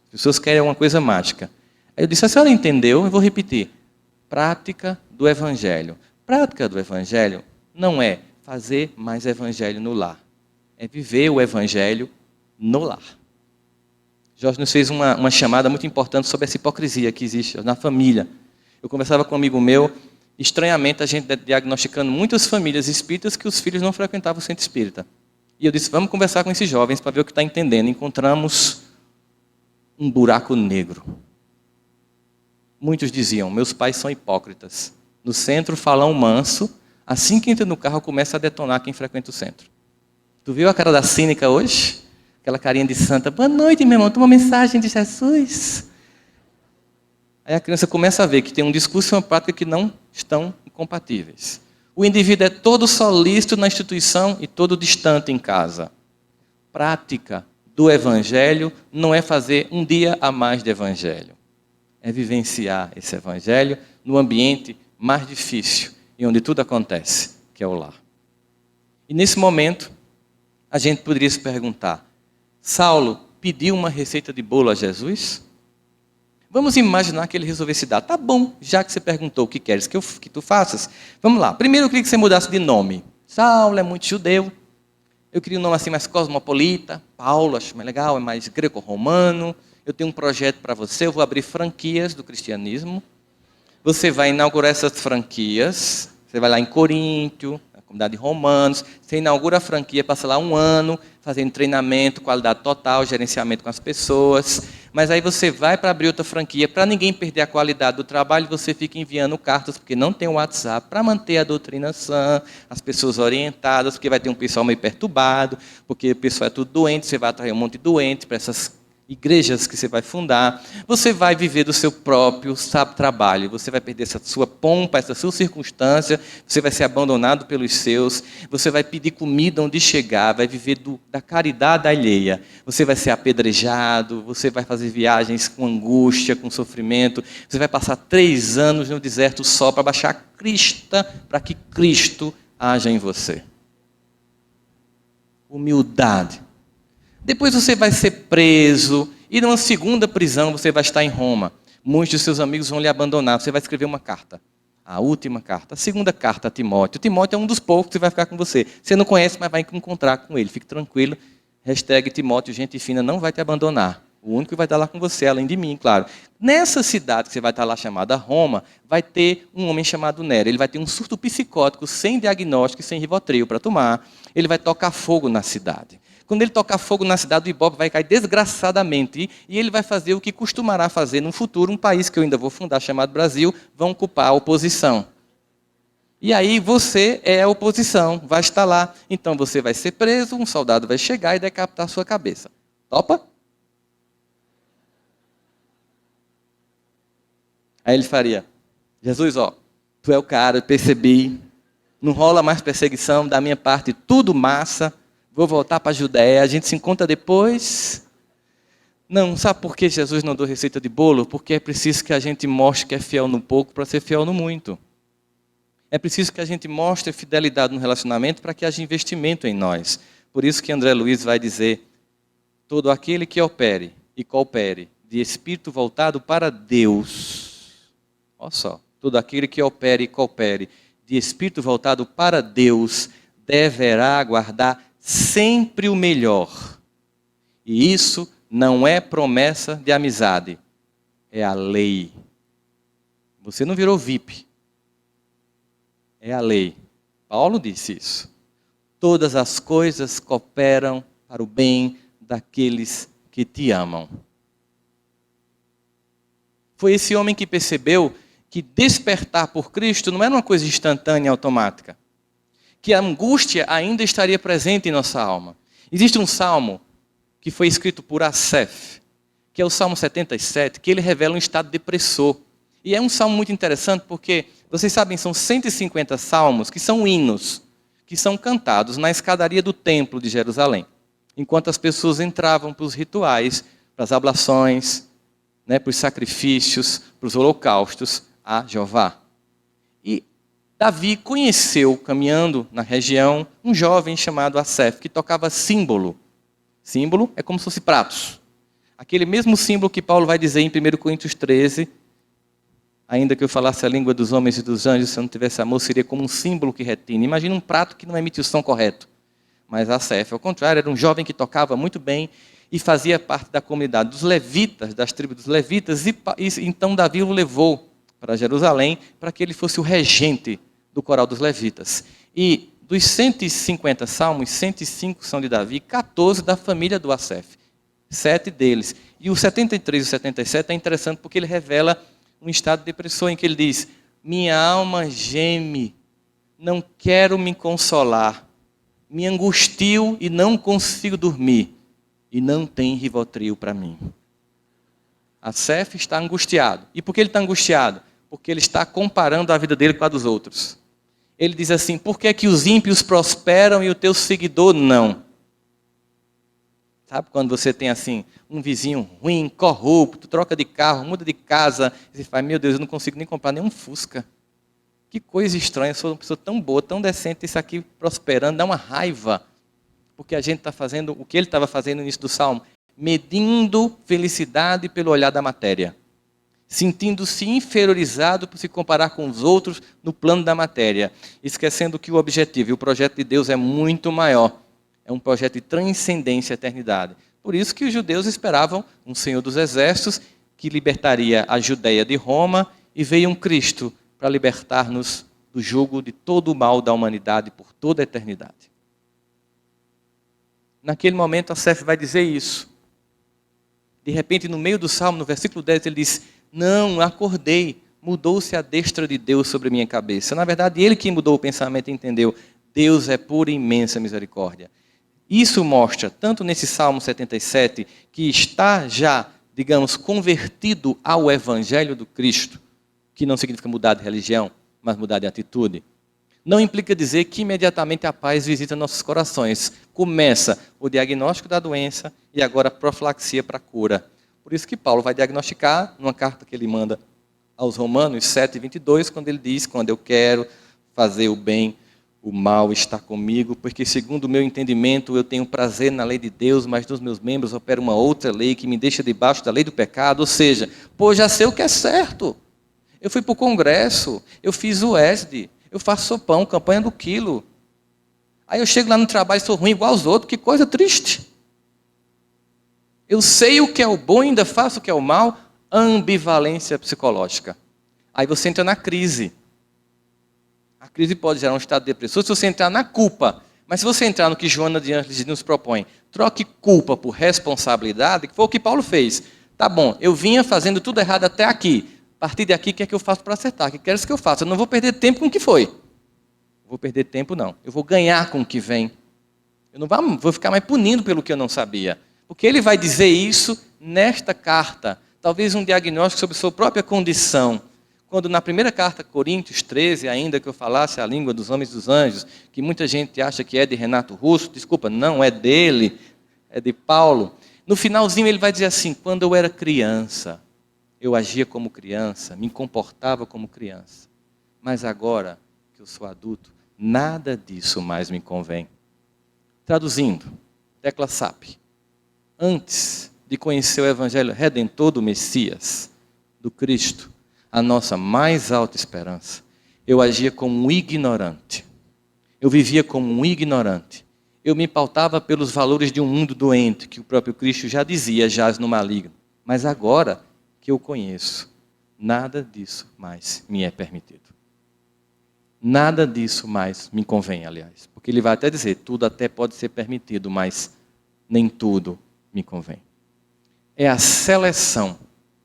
As pessoas querem uma coisa mágica. Aí eu disse, a senhora entendeu? Eu vou repetir. Prática do Evangelho. Prática do Evangelho não é fazer mais Evangelho no lar. É viver o Evangelho no lar. Jorge nos fez uma chamada muito importante sobre essa hipocrisia que existe na família. Eu conversava com um amigo meu, estranhamente a gente diagnosticando muitas famílias espíritas que os filhos não frequentavam o centro espírita. E eu disse, vamos conversar com esses jovens para ver o que está entendendo. Encontramos um buraco negro. Muitos diziam, meus pais são hipócritas. No centro falam manso, assim que entra no carro começa a detonar quem frequenta o centro. Tu viu a cara da cínica hoje? Aquela carinha de santa, boa noite meu irmão, toma uma mensagem de Jesus. Aí a criança começa a ver que tem um discurso e uma prática que não estão incompatíveis. O indivíduo é todo solícito na instituição e todo distante em casa. Prática do evangelho não é fazer um dia a mais de evangelho. É vivenciar esse evangelho no ambiente mais difícil e onde tudo acontece, que é o lar. E nesse momento, a gente poderia se perguntar, Saulo pediu uma receita de bolo a Jesus? Vamos imaginar que ele resolvesse dar. Tá bom, já que você perguntou o que queres que tu faças, vamos lá. Primeiro eu queria que você mudasse de nome. Saulo é muito judeu. Eu queria um nome assim mais cosmopolita. Paulo, acho mais legal, é mais greco-romano. Eu tenho um projeto para você, eu vou abrir franquias do cristianismo. Você vai inaugurar essas franquias. Você vai lá em Coríntio, na comunidade de Romanos. Você inaugura a franquia, passa lá 1 ano, fazendo treinamento, qualidade total, gerenciamento com as pessoas. Mas aí você vai para abrir outra franquia, para ninguém perder a qualidade do trabalho, você fica enviando cartas, porque não tem o WhatsApp, para manter a doutrina sã, as pessoas orientadas, porque vai ter um pessoal meio perturbado, porque o pessoal é tudo doente, você vai atrair um monte de doente para essas igrejas que você vai fundar. Você vai viver do seu próprio trabalho, você vai perder essa sua pompa, essa sua circunstância, você vai ser abandonado pelos seus, você vai pedir comida onde chegar, vai viver da caridade alheia, você vai ser apedrejado, você vai fazer viagens com angústia, com sofrimento, você vai passar 3 anos no deserto só para baixar a crista, para que Cristo haja em você. Humildade. Depois você vai ser preso, e numa segunda prisão você vai estar em Roma. Muitos de seus amigos vão lhe abandonar, você vai escrever uma carta. A última carta, a segunda carta a Timóteo. Timóteo é um dos poucos que vai ficar com você. Você não conhece, mas vai encontrar com ele. Fique tranquilo. #Timóteo, gente fina, não vai te abandonar. O único que vai estar lá com você, além de mim, claro. Nessa cidade que você vai estar lá, chamada Roma, vai ter um homem chamado Nero. Ele vai ter um surto psicótico, sem diagnóstico e sem Rivotril para tomar. Ele vai tocar fogo na cidade. Quando ele tocar fogo na cidade, o Ibope vai cair desgraçadamente. E ele vai fazer o que costumará fazer no futuro, um país que eu ainda vou fundar, chamado Brasil, vão ocupar a oposição. E aí você é a oposição, vai estar lá. Então você vai ser preso, um soldado vai chegar e decapitar a sua cabeça. Topa? Aí ele faria, Jesus, ó, tu é o cara, eu percebi, não rola mais perseguição, da minha parte tudo massa, vou voltar para a Judéia, a gente se encontra depois. Não, sabe por que Jesus não deu receita de bolo? Porque é preciso que a gente mostre que é fiel no pouco para ser fiel no muito. É preciso que a gente mostre fidelidade no relacionamento para que haja investimento em nós. Por isso que André Luiz vai dizer, todo aquele que opere e coopere de espírito voltado para Deus. Olha só, todo aquele que opere e coopere de espírito voltado para Deus deverá aguardar sempre o melhor. E isso não é promessa de amizade, é a lei. Você não virou VIP. É a lei. Paulo disse isso. Todas as coisas cooperam para o bem daqueles que te amam. Foi esse homem que percebeu que despertar por Cristo não era uma coisa instantânea e automática. Que a angústia ainda estaria presente em nossa alma. Existe um salmo que foi escrito por Asaf, que é o Salmo 77, que ele revela um estado depressor. E é um salmo muito interessante porque, vocês sabem, são 150 salmos que são hinos, que são cantados na escadaria do templo de Jerusalém. Enquanto as pessoas entravam para os rituais, para as ablações, para os sacrifícios, para os holocaustos a Jeová. E Davi conheceu, caminhando na região, um jovem chamado Asaf, que tocava símbolo. Símbolo é como se fosse pratos. Aquele mesmo símbolo que Paulo vai dizer em 1 Coríntios 13, ainda que eu falasse a língua dos homens e dos anjos, se eu não tivesse amor, seria como um símbolo que retina. Imagina um prato que não emite o som correto. Mas Asaf, ao contrário, era um jovem que tocava muito bem. e fazia parte da comunidade dos levitas, das tribos dos levitas, e então Davi o levou para Jerusalém para que ele fosse o regente do coral dos levitas. E dos 150 salmos, 105 são de Davi, 14 da família do Asaf, 7 deles. E o 73 e o 77 é interessante porque ele revela um estado de depressão em que ele diz: minha alma geme, não quero me consolar, me angustio e não consigo dormir, e não tem Rivotril para mim. Asaf está angustiado. E por que ele está angustiado? Porque ele está comparando a vida dele com a dos outros. Ele diz assim: por que é que os ímpios prosperam e o teu seguidor não? Sabe quando você tem assim, um vizinho ruim, corrupto, troca de carro, muda de casa, e você fala: meu Deus, eu não consigo nem comprar nenhum Fusca. Que coisa estranha, eu sou uma pessoa tão boa, tão decente, isso aqui prosperando, dá uma raiva. Porque a gente está fazendo o que ele estava fazendo no início do Salmo, medindo felicidade pelo olhar da matéria, sentindo-se inferiorizado por se comparar com os outros no plano da matéria, esquecendo que o objetivo e o projeto de Deus é muito maior, é um projeto de transcendência à eternidade. Por isso que os judeus esperavam um Senhor dos Exércitos que libertaria a Judeia de Roma, e veio um Cristo para libertar-nos do jugo de todo o mal da humanidade por toda a eternidade. Naquele momento, Asaf vai dizer isso. De repente, no meio do Salmo, no versículo 10, ele diz: não, acordei, mudou-se a destra de Deus sobre minha cabeça. Na verdade, ele que mudou o pensamento e entendeu: Deus é pura e imensa misericórdia. Isso mostra, tanto nesse Salmo 77, que está já, digamos, convertido ao Evangelho do Cristo, que não significa mudar de religião, mas mudar de atitude. Não implica dizer que imediatamente a paz visita nossos corações. Começa o diagnóstico da doença e agora a profilaxia para a cura. Por isso que Paulo vai diagnosticar, numa carta que ele manda aos Romanos 7:22, quando ele diz: quando eu quero fazer o bem, o mal está comigo, porque segundo o meu entendimento eu tenho prazer na lei de Deus, mas nos meus membros opera uma outra lei que me deixa debaixo da lei do pecado. Ou seja, pô, já sei o que é certo. Eu fui para o congresso, eu fiz o ESD, eu faço sopão, campanha do quilo. Aí eu chego lá no trabalho e sou ruim igual aos outros, que coisa triste. Eu sei o que é o bom e ainda faço o que é o mal, ambivalência psicológica. Aí você entra na crise. A crise pode gerar um estado de depressão se você entrar na culpa. Mas se você entrar no que Joana de Ângeles nos propõe, troque culpa por responsabilidade, que foi o que Paulo fez. Tá bom, eu vinha fazendo tudo errado até aqui. A partir daqui, o que é que eu faço para acertar? O que queres que eu faça? Eu não vou perder tempo com o que foi. Vou perder tempo, não. Eu vou ganhar com o que vem. Eu não vou ficar mais punindo pelo que eu não sabia. Porque ele vai dizer isso nesta carta. Talvez um diagnóstico sobre sua própria condição. Quando na primeira carta, Coríntios 13, ainda que eu falasse a língua dos homens e dos anjos, que muita gente acha que é de Renato Russo, desculpa, não é dele, é de Paulo. No finalzinho ele vai dizer assim: quando eu era criança, eu agia como criança, me comportava como criança. Mas agora que eu sou adulto, nada disso mais me convém. Traduzindo, tecla SAP. Antes de conhecer o Evangelho Redentor do Messias, do Cristo, a nossa mais alta esperança, eu agia como um ignorante. Eu vivia como um ignorante. Eu me pautava pelos valores de um mundo doente, que o próprio Cristo já dizia, jaz no maligno. Mas agora que eu conheço, nada disso mais me é permitido. Nada disso mais me convém, aliás. Porque ele vai até dizer: tudo até pode ser permitido, mas nem tudo me convém. É a seleção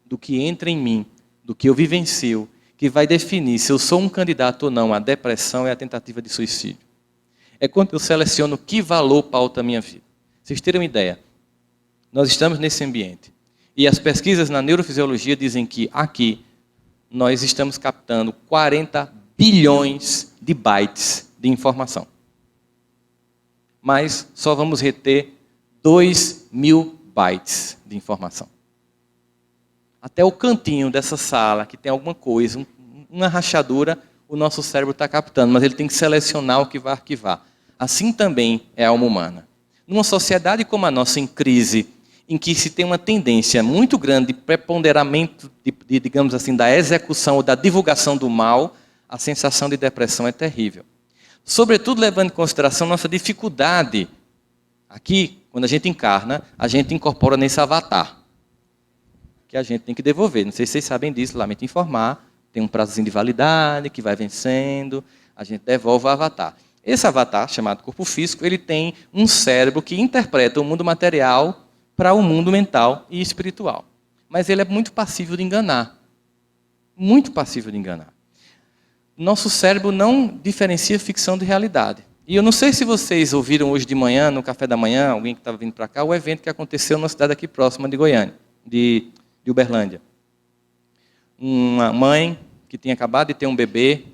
do que entra em mim, do que eu vivencio, que vai definir se eu sou um candidato ou não à depressão e à tentativa de suicídio. É quando eu seleciono que valor pauta a minha vida. Vocês terem uma ideia, nós estamos nesse ambiente. E as pesquisas na neurofisiologia dizem que aqui nós estamos captando 40 bilhões de bytes de informação. Mas só vamos reter 2.000 bytes de informação. Até o cantinho dessa sala, que tem alguma coisa, uma rachadura, o nosso cérebro está captando, mas ele tem que selecionar o que vai arquivar. Assim também é a alma humana. Numa sociedade como a nossa, em crise, em que se tem uma tendência muito grande de preponderamento, digamos assim, da execução ou da divulgação do mal, a sensação de depressão é terrível. Sobretudo levando em consideração nossa dificuldade, aqui Quando a gente encarna, a gente incorpora nesse avatar, que a gente tem que devolver. Não sei se vocês sabem disso, lamento informar. Tem um prazozinho de validade que vai vencendo, a gente devolve o avatar. Esse avatar, chamado corpo físico, ele tem um cérebro que interpreta o mundo material para o mundo mental e espiritual. Mas ele é muito passível de enganar. Muito passível de enganar. Nosso cérebro não diferencia ficção de realidade. E eu não sei se vocês ouviram hoje de manhã, no café da manhã, alguém que estava vindo para cá, o evento que aconteceu numa cidade aqui próxima de Goiânia, de Uberlândia. Uma mãe que tinha acabado de ter um bebê,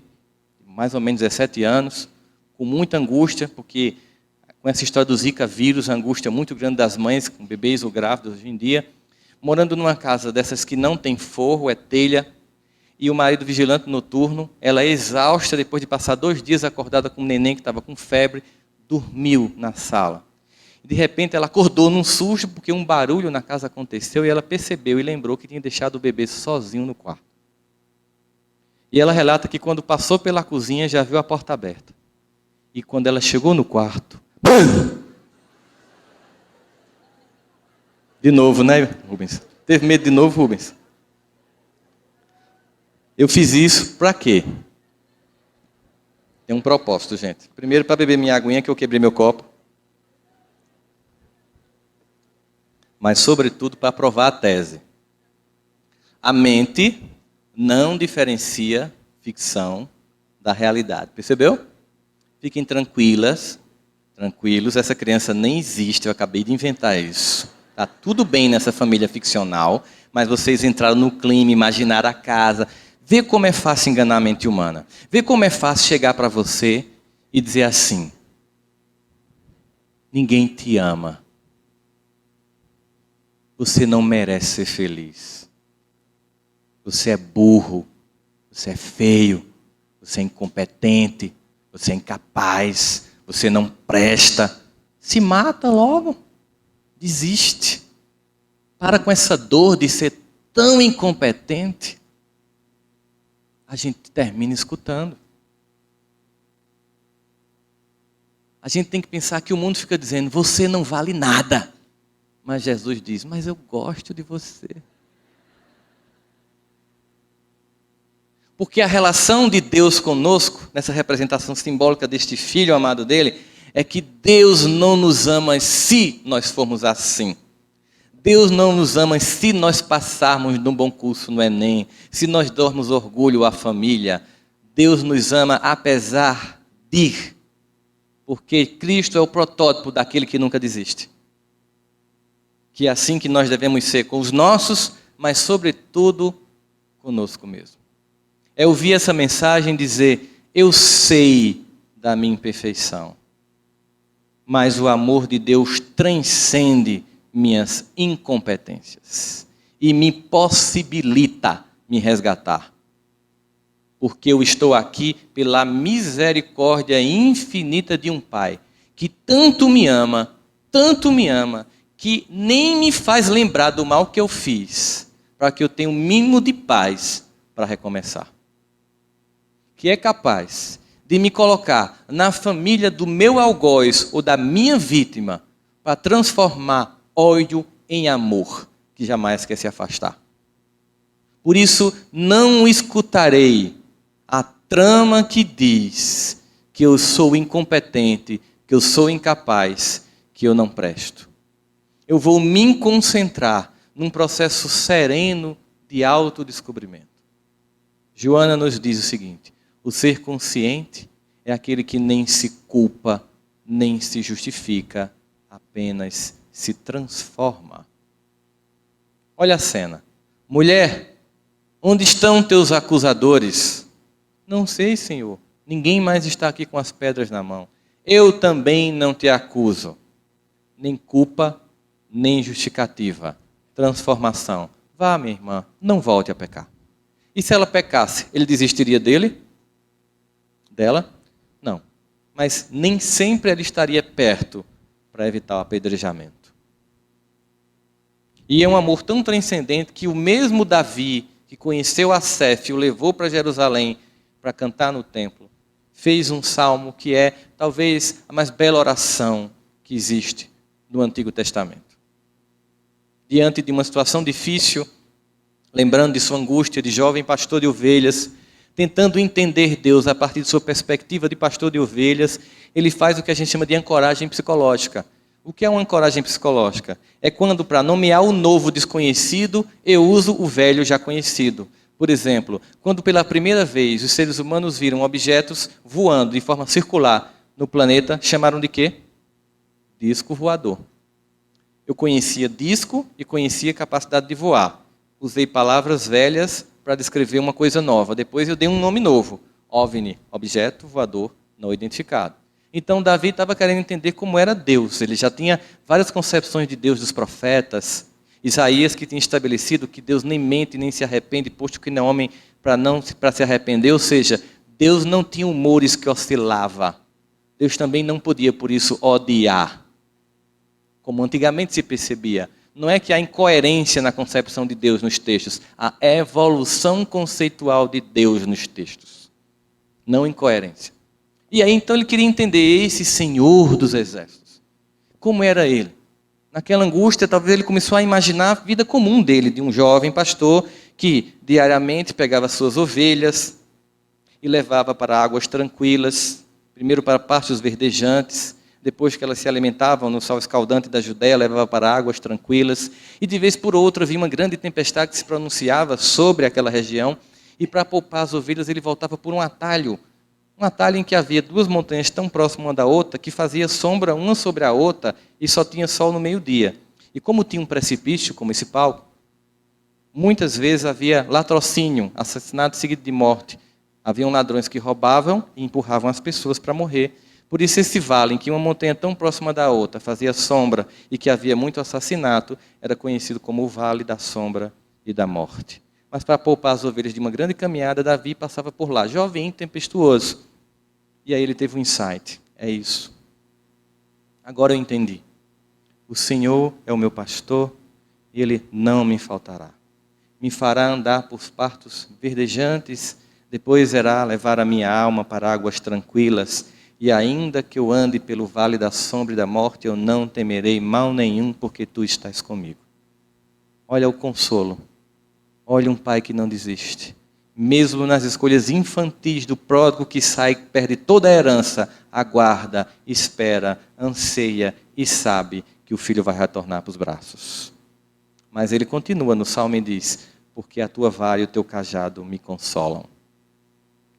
mais ou menos 17 anos, com muita angústia, porque com essa história do Zika vírus, a angústia muito grande das mães, com bebês ou grávidos hoje em dia, morando numa casa dessas que não tem forro, é telha, e o marido vigilante noturno, ela exausta, depois de passar 2 dias acordada com um neném que estava com febre, dormiu na sala. De repente ela acordou num susto, porque um barulho na casa aconteceu, e ela percebeu e lembrou que tinha deixado o bebê sozinho no quarto. E ela relata que quando passou pela cozinha, já viu a porta aberta. E quando ela chegou no quarto... De novo, né, Rubens? Teve medo de novo, Rubens? Eu fiz isso para quê? Tem um propósito, gente. Primeiro, para beber minha aguinha, que eu quebrei meu copo. Mas, sobretudo, para provar a tese. A mente não diferencia ficção da realidade. Percebeu? Fiquem tranquilos, essa criança nem existe, eu acabei de inventar isso. Está tudo bem nessa família ficcional, mas vocês entraram no clima, imaginaram a casa. Vê como é fácil enganar a mente humana. Vê como é fácil chegar para você e dizer assim: ninguém te ama. Você não merece ser feliz. Você é burro, você é feio, você é incompetente, você é incapaz, você não presta. Se mata logo. Desiste. Para com essa dor de ser tão incompetente. A gente termina escutando. A gente tem que pensar que o mundo fica dizendo: você não vale nada. Mas Jesus diz: mas eu gosto de você. Porque a relação de Deus conosco, nessa representação simbólica deste Filho amado dele, é que Deus não nos ama se nós formos assim. Deus não nos ama se nós passarmos num bom curso no Enem, se nós darmos orgulho à família. Deus nos ama apesar de, porque Cristo é o protótipo daquele que nunca desiste. Que é assim que nós devemos ser com os nossos, mas sobretudo conosco mesmo. É ouvir essa mensagem e dizer: eu sei da minha imperfeição, mas o amor de Deus transcende minhas incompetências e me possibilita me resgatar. Porque eu estou aqui pela misericórdia infinita de um Pai que tanto me ama, que nem me faz lembrar do mal que eu fiz, para que eu tenha o mínimo de paz para recomeçar. Que é capaz de me colocar na família do meu algoz ou da minha vítima para transformar ódio em amor, que jamais quer se afastar. Por isso, não escutarei a trama que diz que eu sou incompetente, que eu sou incapaz, que eu não presto. Eu vou me concentrar num processo sereno de autodescobrimento. Joana nos diz o seguinte: o ser consciente é aquele que nem se culpa, nem se justifica, apenas se transforma. Olha a cena. Mulher, onde estão teus acusadores? Não sei, Senhor. Ninguém mais está aqui com as pedras na mão. Eu também não te acuso. Nem culpa, nem justificativa. Transformação. Vá, minha irmã, não volte a pecar. E se ela pecasse, ele desistiria dele? Dela? Não. Mas nem sempre ela estaria perto para evitar o apedrejamento. E é um amor tão transcendente que o mesmo Davi, que conheceu Asaf e o levou para Jerusalém para cantar no templo, fez um salmo que é talvez a mais bela oração que existe no Antigo Testamento. Diante de uma situação difícil, lembrando de sua angústia de jovem pastor de ovelhas, tentando entender Deus a partir de sua perspectiva de pastor de ovelhas, ele faz o que a gente chama de ancoragem psicológica. O que é uma ancoragem psicológica? É quando, para nomear o novo desconhecido, eu uso o velho já conhecido. Por exemplo, quando pela primeira vez os seres humanos viram objetos voando de forma circular no planeta, chamaram de quê? Disco voador. Eu conhecia disco e conhecia capacidade de voar. Usei palavras velhas para descrever uma coisa nova. Depois eu dei um nome novo. OVNI, objeto voador não identificado. Então Davi estava querendo entender como era Deus. Ele já tinha várias concepções de Deus dos profetas. Isaías que tinha estabelecido que Deus nem mente nem se arrepende, posto que não é homem para se arrepender. Ou seja, Deus não tinha humores que oscilava. Deus também não podia, por isso, odiar. Como antigamente se percebia. Não é que há incoerência na concepção de Deus nos textos. Há evolução conceitual de Deus nos textos. Não incoerência. E aí então ele queria entender esse Senhor dos Exércitos. Como era ele? Naquela angústia, talvez ele começou a imaginar a vida comum dele, de um jovem pastor que diariamente pegava suas ovelhas e levava para águas tranquilas, primeiro para pastos verdejantes, depois que elas se alimentavam no sol escaldante da Judéia, levava para águas tranquilas, e de vez por outra vinha uma grande tempestade que se pronunciava sobre aquela região, e para poupar as ovelhas ele voltava por um atalho em que havia duas montanhas tão próximas uma da outra, que fazia sombra uma sobre a outra, e só tinha sol no meio-dia. E como tinha um precipício, como esse palco, muitas vezes havia latrocínio, assassinato seguido de morte. Haviam ladrões que roubavam e empurravam as pessoas para morrer. Por isso esse vale, em que uma montanha tão próxima da outra fazia sombra e que havia muito assassinato, era conhecido como o Vale da Sombra e da Morte. Mas para poupar as ovelhas de uma grande caminhada, Davi passava por lá, jovem, tempestuoso. E aí ele teve um insight, é isso. Agora eu entendi. O Senhor é o meu pastor e Ele não me faltará. Me fará andar por pastos verdejantes, depois irá levar a minha alma para águas tranquilas. E ainda que eu ande pelo vale da sombra e da morte, eu não temerei mal nenhum, porque Tu estás comigo. Olha o consolo. Olha um pai que não desiste. Mesmo nas escolhas infantis do pródigo que sai, perde toda a herança, aguarda, espera, anseia e sabe que o filho vai retornar para os braços. Mas ele continua no salmo e diz, porque a tua vara e o teu cajado me consolam.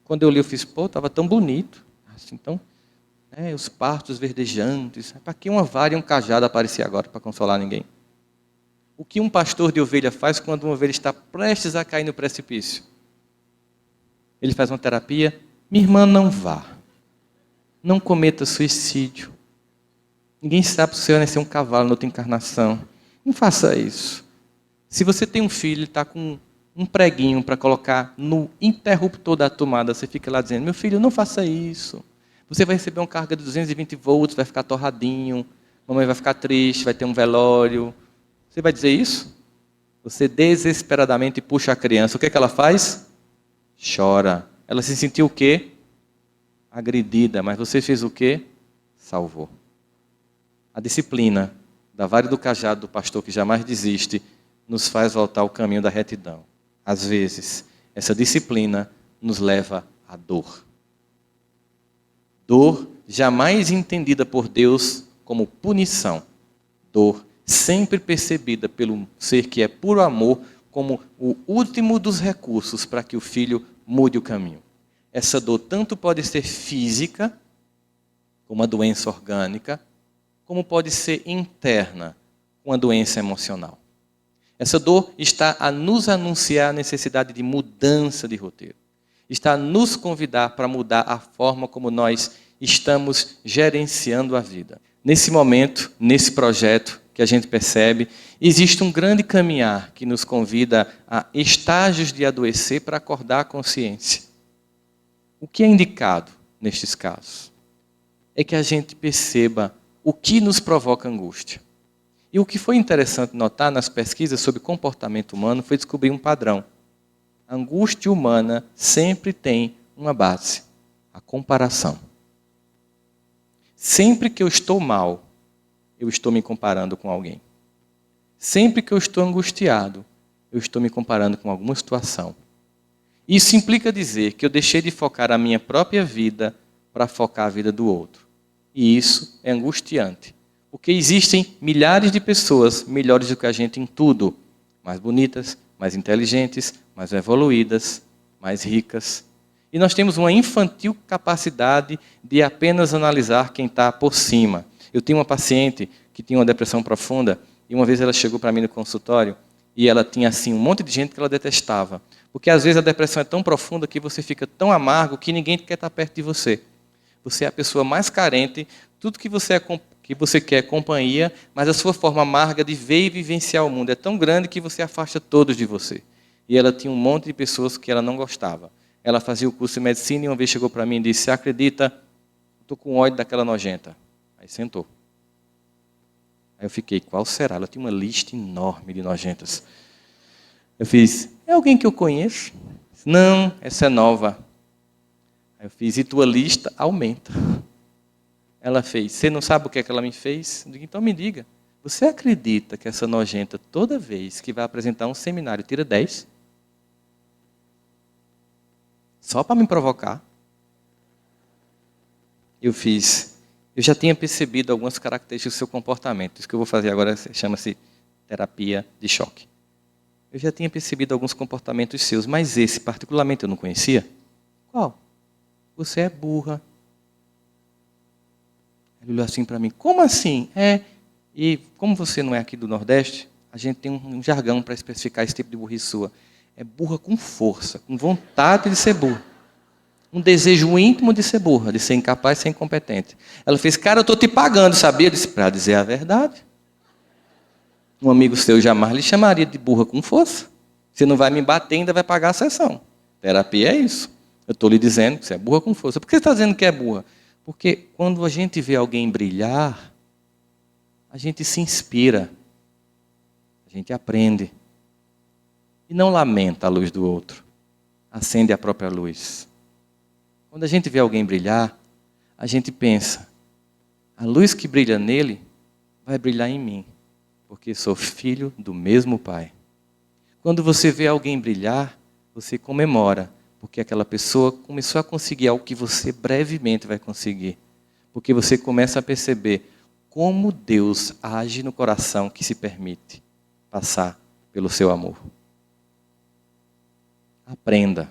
Quando eu li, eu fiz, estava tão bonito. Assim, então, os pastos verdejantes. Para que uma vara e um cajado aparecer agora para consolar ninguém? O que um pastor de ovelha faz quando uma ovelha está prestes a cair no precipício? Ele faz uma terapia. Minha irmã, não vá. Não cometa suicídio. Ninguém sabe se o Senhor vai ser um cavalo na outra encarnação. Não faça isso. Se você tem um filho, ele está com um preguinho para colocar no interruptor da tomada, você fica lá dizendo, meu filho, não faça isso. Você vai receber uma carga de 220 volts, vai ficar torradinho, mamãe vai ficar triste, vai ter um velório. Você vai dizer isso? Você desesperadamente puxa a criança. O que é que ela faz? Chora. Ela se sentiu o quê? Agredida. Mas você fez o quê? Salvou. A disciplina da vara e do cajado do pastor que jamais desiste nos faz voltar ao caminho da retidão. Às vezes, essa disciplina nos leva à dor. Dor jamais entendida por Deus como punição. Dor sempre percebida pelo ser que é puro amor como o último dos recursos para que o filho mude o caminho. Essa dor tanto pode ser física, como uma doença orgânica, como pode ser interna, uma doença emocional. Essa dor está a nos anunciar a necessidade de mudança de roteiro. Está a nos convidar para mudar a forma como nós estamos gerenciando a vida. Nesse momento, nesse projeto que a gente percebe, existe um grande caminhar que nos convida a estágios de adoecer para acordar a consciência. O que é indicado nestes casos? É que a gente perceba o que nos provoca angústia. E o que foi interessante notar nas pesquisas sobre comportamento humano foi descobrir um padrão. A angústia humana sempre tem uma base, a comparação. Sempre que eu estou mal, eu estou me comparando com alguém. Sempre que eu estou angustiado, eu estou me comparando com alguma situação. Isso implica dizer que eu deixei de focar a minha própria vida para focar a vida do outro. E isso é angustiante. Porque existem milhares de pessoas melhores do que a gente em tudo. Mais bonitas, mais inteligentes, mais evoluídas, mais ricas. E nós temos uma infantil capacidade de apenas analisar quem está por cima. Eu tinha uma paciente que tinha uma depressão profunda e uma vez ela chegou para mim no consultório e ela tinha assim um monte de gente que ela detestava. Porque às vezes a depressão é tão profunda que você fica tão amargo que ninguém quer estar perto de você. Você é a pessoa mais carente, tudo que você quer é companhia, mas a sua forma amarga de ver e vivenciar o mundo é tão grande que você afasta todos de você. E ela tinha um monte de pessoas que ela não gostava. Ela fazia o curso de medicina e uma vez chegou para mim e disse: acredita, estou com ódio daquela nojenta. Aí sentou. Aí eu fiquei, qual será? Ela tinha uma lista enorme de nojentas. Eu fiz, é alguém que eu conheço? Não, essa é nova. Aí eu fiz, e tua lista aumenta. Ela fez, você não sabe o que é que ela me fez? Eu digo, então me diga, você acredita que essa nojenta, toda vez que vai apresentar um seminário, tira 10? Só para me provocar? Eu fiz, eu já tinha percebido algumas características do seu comportamento. Isso que eu vou fazer agora chama-se terapia de choque. Eu já tinha percebido alguns comportamentos seus, mas esse particularmente eu não conhecia. Qual? Você é burra. Ele olhou assim para mim, como assim? E como você não é aqui do Nordeste, a gente tem um jargão para especificar esse tipo de burrice sua. É burra com força, com vontade de ser burra. Um desejo íntimo de ser burra, de ser incapaz, de ser incompetente. Ela fez, cara, eu estou te pagando, sabia? Eu disse, para dizer a verdade. Um amigo seu jamais lhe chamaria de burra com força. Você não vai me bater, ainda vai pagar a sessão. Terapia é isso. Eu estou lhe dizendo que você é burra com força. Por que você está dizendo que é burra? Porque quando a gente vê alguém brilhar, a gente se inspira. A gente aprende. E não lamenta a luz do outro. Acende a própria luz. Quando a gente vê alguém brilhar, a gente pensa, a luz que brilha nele vai brilhar em mim, porque sou filho do mesmo Pai. Quando você vê alguém brilhar, você comemora, porque aquela pessoa começou a conseguir algo que você brevemente vai conseguir. Porque você começa a perceber como Deus age no coração que se permite passar pelo seu amor. Aprenda.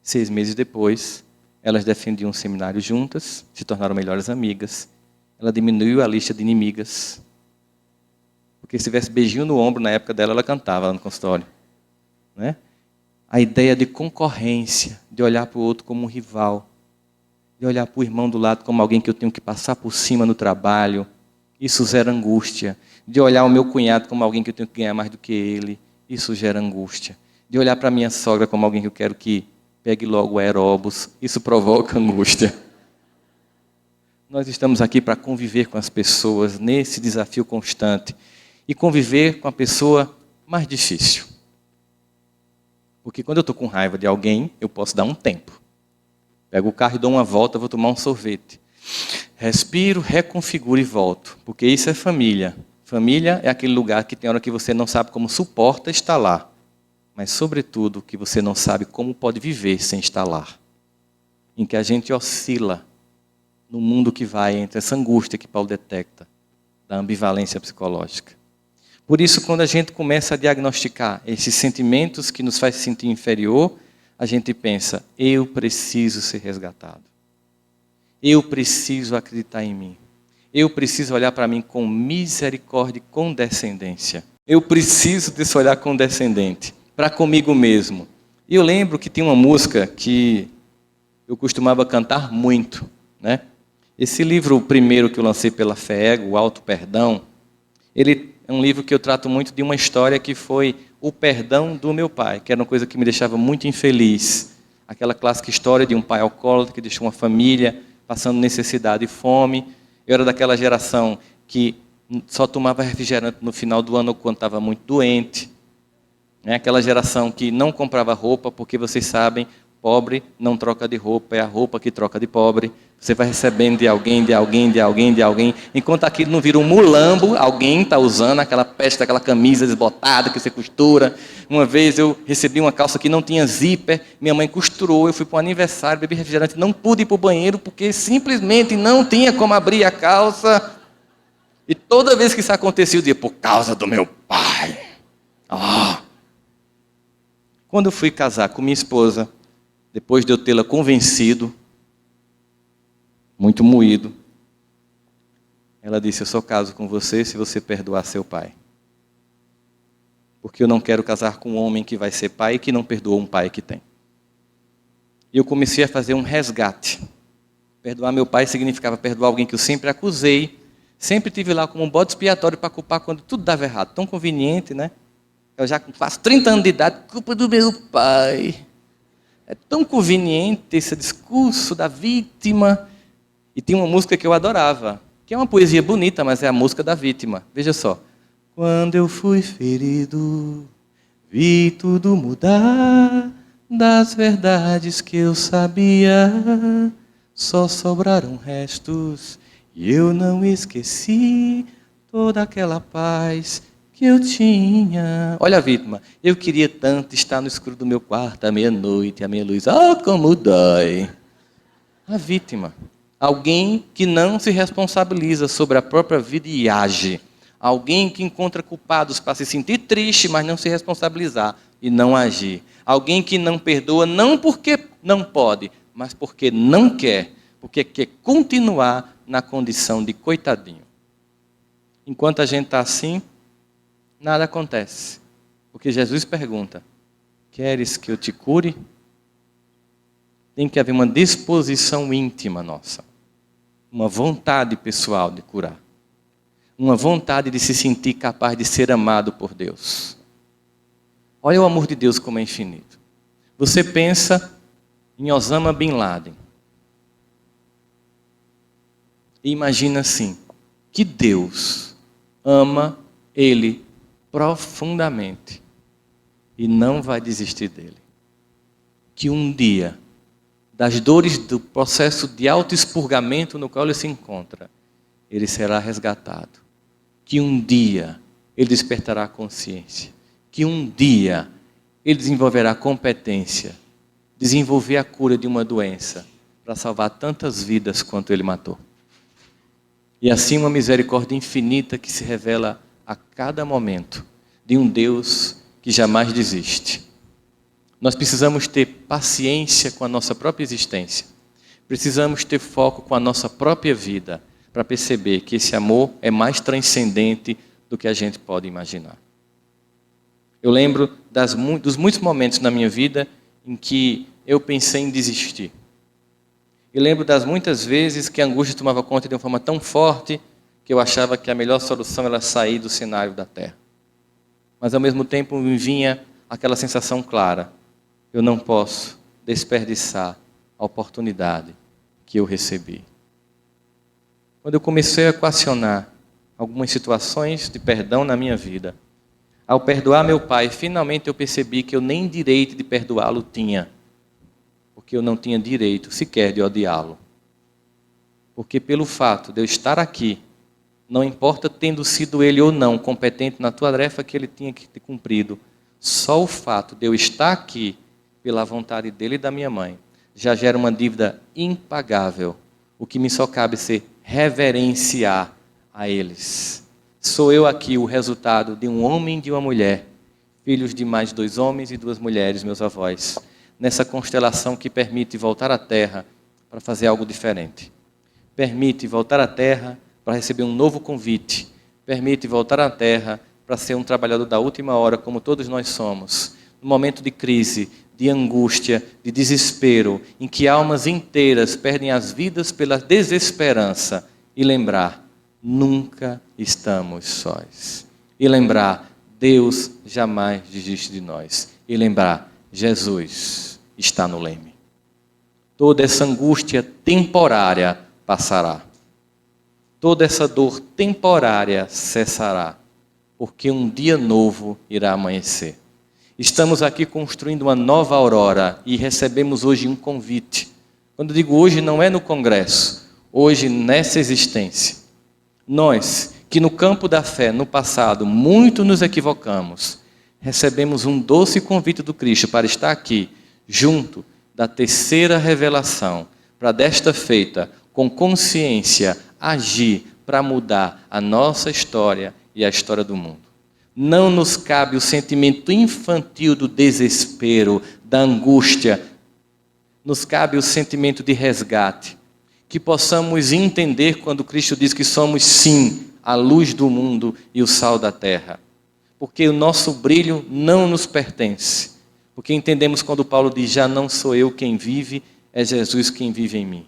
6 meses depois, elas defendiam um seminário juntas, se tornaram melhores amigas. Ela diminuiu a lista de inimigas. Porque se tivesse beijinho no ombro, na época dela, ela cantava lá no consultório. Né? A ideia de concorrência, de olhar para o outro como um rival, de olhar para o irmão do lado como alguém que eu tenho que passar por cima no trabalho, isso gera angústia. De olhar o meu cunhado como alguém que eu tenho que ganhar mais do que ele, isso gera angústia. De olhar para a minha sogra como alguém que eu quero que pegue logo o aeróbus, isso provoca angústia. Nós estamos aqui para conviver com as pessoas nesse desafio constante e conviver com a pessoa mais difícil. Porque quando eu estou com raiva de alguém, eu posso dar um tempo. Pego o carro e dou uma volta, vou tomar um sorvete. Respiro, reconfiguro e volto. Porque isso é família. Família é aquele lugar que tem hora que você não sabe como suporta estar lá. Mas, sobretudo, que você não sabe como pode viver sem estar lá. Em que a gente oscila no mundo que vai entre essa angústia que Paulo detecta, da ambivalência psicológica. Por isso, quando a gente começa a diagnosticar esses sentimentos que nos faz sentir inferior, a gente pensa, eu preciso ser resgatado. Eu preciso acreditar em mim. Eu preciso olhar para mim com misericórdia e condescendência. Eu preciso desse olhar condescendente para comigo mesmo. E eu lembro que tinha uma música que eu costumava cantar muito, né? Esse livro, o primeiro que eu lancei pela FEEGO, o Auto Perdão, ele é um livro que eu trato muito de uma história que foi o perdão do meu pai, que era uma coisa que me deixava muito infeliz. Aquela clássica história de um pai alcoólatra que deixou uma família passando necessidade e fome. Eu era daquela geração que só tomava refrigerante no final do ano quando estava muito doente. Aquela geração que não comprava roupa, porque vocês sabem, pobre não troca de roupa, é a roupa que troca de pobre. Você vai recebendo de alguém, de alguém, de alguém, de alguém. Enquanto aquilo não vira um mulambo, alguém está usando aquela peste, aquela camisa desbotada que você costura. Uma vez eu recebi uma calça que não tinha zíper, minha mãe costurou, eu fui para um aniversário, bebi refrigerante, não pude ir para o banheiro porque simplesmente não tinha como abrir a calça. E toda vez que isso acontecia, eu dizia, por causa do meu pai. Quando eu fui casar com minha esposa, depois de eu tê-la convencido, muito moído, ela disse, eu só caso com você se você perdoar seu pai. Porque eu não quero casar com um homem que vai ser pai e que não perdoou um pai que tem. E eu comecei a fazer um resgate. Perdoar meu pai significava perdoar alguém que eu sempre acusei, sempre tive lá como um bode expiatório para culpar quando tudo dava errado. Tão conveniente, né? Eu já faço 30 anos de idade, culpa do meu pai. É tão conveniente esse discurso da vítima. E tinha uma música que eu adorava, que é uma poesia bonita, mas é a música da vítima. Veja só. Quando eu fui ferido, vi tudo mudar, das verdades que eu sabia, só sobraram restos, e eu não esqueci toda aquela paz que eu tinha. Olha a vítima, eu queria tanto estar no escuro do meu quarto à meia-noite, a minha luz, como dói. A vítima. Alguém que não se responsabiliza sobre a própria vida e age. Alguém que encontra culpados para se sentir triste, mas não se responsabilizar e não agir. Alguém que não perdoa, não porque não pode, mas porque não quer. Porque quer continuar na condição de coitadinho. Enquanto a gente está assim, nada acontece. Porque Jesus pergunta, queres que eu te cure? Tem que haver uma disposição íntima nossa. Uma vontade pessoal de curar. Uma vontade de se sentir capaz de ser amado por Deus. Olha o amor de Deus como é infinito. Você pensa em Osama Bin Laden. E imagina assim, que Deus ama ele profundamente e não vai desistir dele. Que um dia, das dores do processo de autoexpurgamento no qual ele se encontra, ele será resgatado. Que um dia ele despertará a consciência. Que um dia ele desenvolverá a competência, desenvolver a cura de uma doença, para salvar tantas vidas quanto ele matou. E assim uma misericórdia infinita que se revela a cada momento de um Deus que jamais desiste. Nós precisamos ter paciência com a nossa própria existência. Precisamos ter foco com a nossa própria vida para perceber que esse amor é mais transcendente do que a gente pode imaginar. Eu lembro dos muitos momentos na minha vida em que eu pensei em desistir. Eu lembro das muitas vezes que a angústia tomava conta de uma forma tão forte que eu achava que a melhor solução era sair do cenário da terra. Mas ao mesmo tempo me vinha aquela sensação clara. Eu não posso desperdiçar a oportunidade que eu recebi. Quando eu comecei a equacionar algumas situações de perdão na minha vida, ao perdoar meu pai, finalmente eu percebi que eu nem direito de perdoá-lo tinha. Porque eu não tinha direito sequer de odiá-lo. Porque pelo fato de eu estar aqui, não importa tendo sido ele ou não competente na tarefa que ele tinha que ter cumprido, só o fato de eu estar aqui, pela vontade dele e da minha mãe, já gera uma dívida impagável. O que me só cabe ser reverenciar a eles. Sou eu aqui o resultado de um homem e de uma mulher, filhos de mais 2 homens e 2 mulheres, meus avós, nessa constelação que permite voltar à Terra para fazer algo diferente. Permite voltar à Terra para receber um novo convite. Permite voltar à Terra para ser um trabalhador da última hora, como todos nós somos. No momento de crise, de angústia, de desespero, em que almas inteiras perdem as vidas pela desesperança. E lembrar, nunca estamos sós. E lembrar, Deus jamais desiste de nós. E lembrar, Jesus está no leme. Toda essa angústia temporária passará. Toda essa dor temporária cessará. Porque um dia novo irá amanhecer. Estamos aqui construindo uma nova aurora e recebemos hoje um convite Quando eu digo hoje, não é no congresso, hoje nessa existência. Nós, que no campo da fé, no passado, muito nos equivocamos, recebemos um doce convite do Cristo para estar aqui, junto da terceira revelação, para desta feita, com consciência, agir para mudar a nossa história e a história do mundo. Não nos cabe o sentimento infantil do desespero, da angústia. Nos cabe o sentimento de resgate. Que possamos entender quando Cristo diz que somos, sim, a luz do mundo e o sal da terra. Porque o nosso brilho não nos pertence. Porque entendemos quando Paulo diz, já não sou eu quem vive, é Jesus quem vive em mim.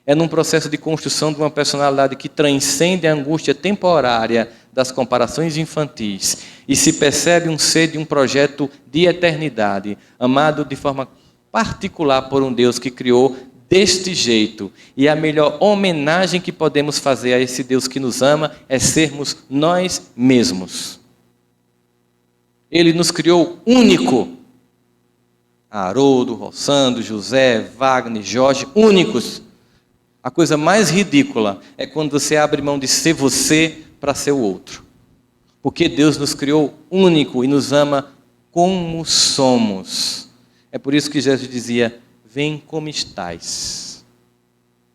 É num processo de construção de uma personalidade que transcende a angústia temporária das comparações infantis e se percebe um ser de um projeto de eternidade, amado de forma particular por um Deus que criou deste jeito. E a melhor homenagem que podemos fazer a esse Deus que nos ama é sermos nós mesmos. Ele nos criou único. Haroldo, Rossandro, José, Wagner, Jorge, únicos. A coisa mais ridícula é quando você abre mão de ser você para ser o outro. Porque Deus nos criou único e nos ama como somos. É por isso que Jesus dizia, vem como estás.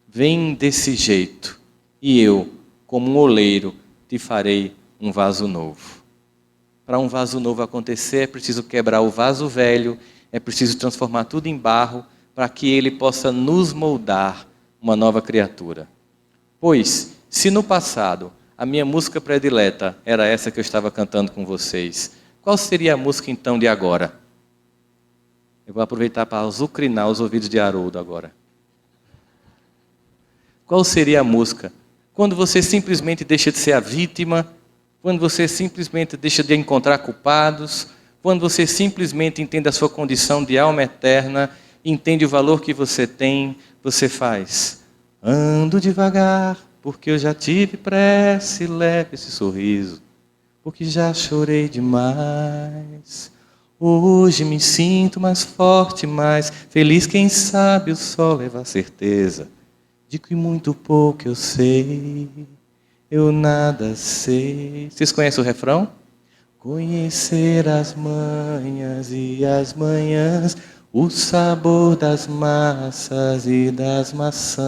Vem desse jeito. E eu, como um oleiro, te farei um vaso novo. Para um vaso novo acontecer, é preciso quebrar o vaso velho, é preciso transformar tudo em barro, para que ele possa nos moldar uma nova criatura. Pois, se no passado a minha música predileta era essa que eu estava cantando com vocês, qual seria a música então de agora? Eu vou aproveitar para azucrinar os ouvidos de Haroldo agora. Qual seria a música? Quando você simplesmente deixa de ser a vítima, quando você simplesmente deixa de encontrar culpados, quando você simplesmente entende a sua condição de alma eterna, entende o valor que você tem, você faz. Ando devagar, porque eu já tive pressa, leve esse sorriso, porque já chorei demais. Hoje me sinto mais forte, mais feliz, quem sabe o sol leva a certeza de que muito pouco eu sei, eu nada sei. Vocês conhecem o refrão? Conhecer as manhas e as manhãs, o sabor das massas e das maçãs.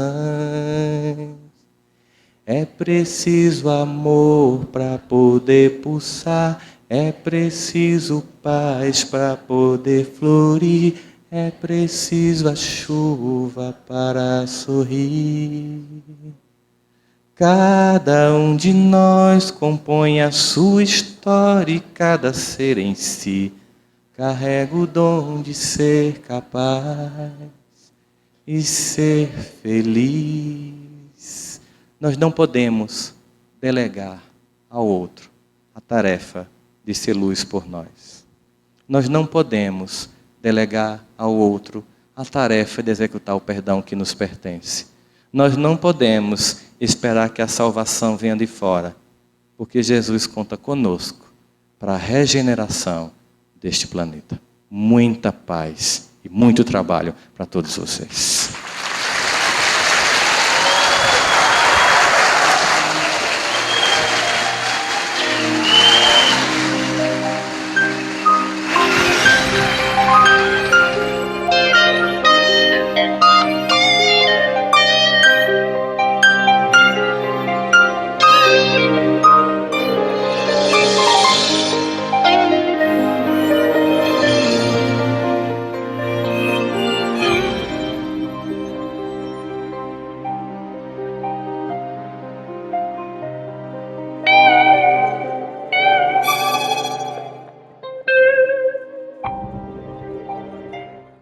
É preciso amor para poder pulsar, é preciso paz para poder florir, é preciso a chuva para sorrir. Cada um de nós compõe a sua história e cada ser em si carrega o dom de ser capaz e ser feliz. Nós não podemos delegar ao outro a tarefa de ser luz por nós. Nós não podemos delegar ao outro a tarefa de executar o perdão que nos pertence. Nós não podemos esperar que a salvação venha de fora, porque Jesus conta conosco para a regeneração deste planeta. Muita paz e muito trabalho para todos vocês.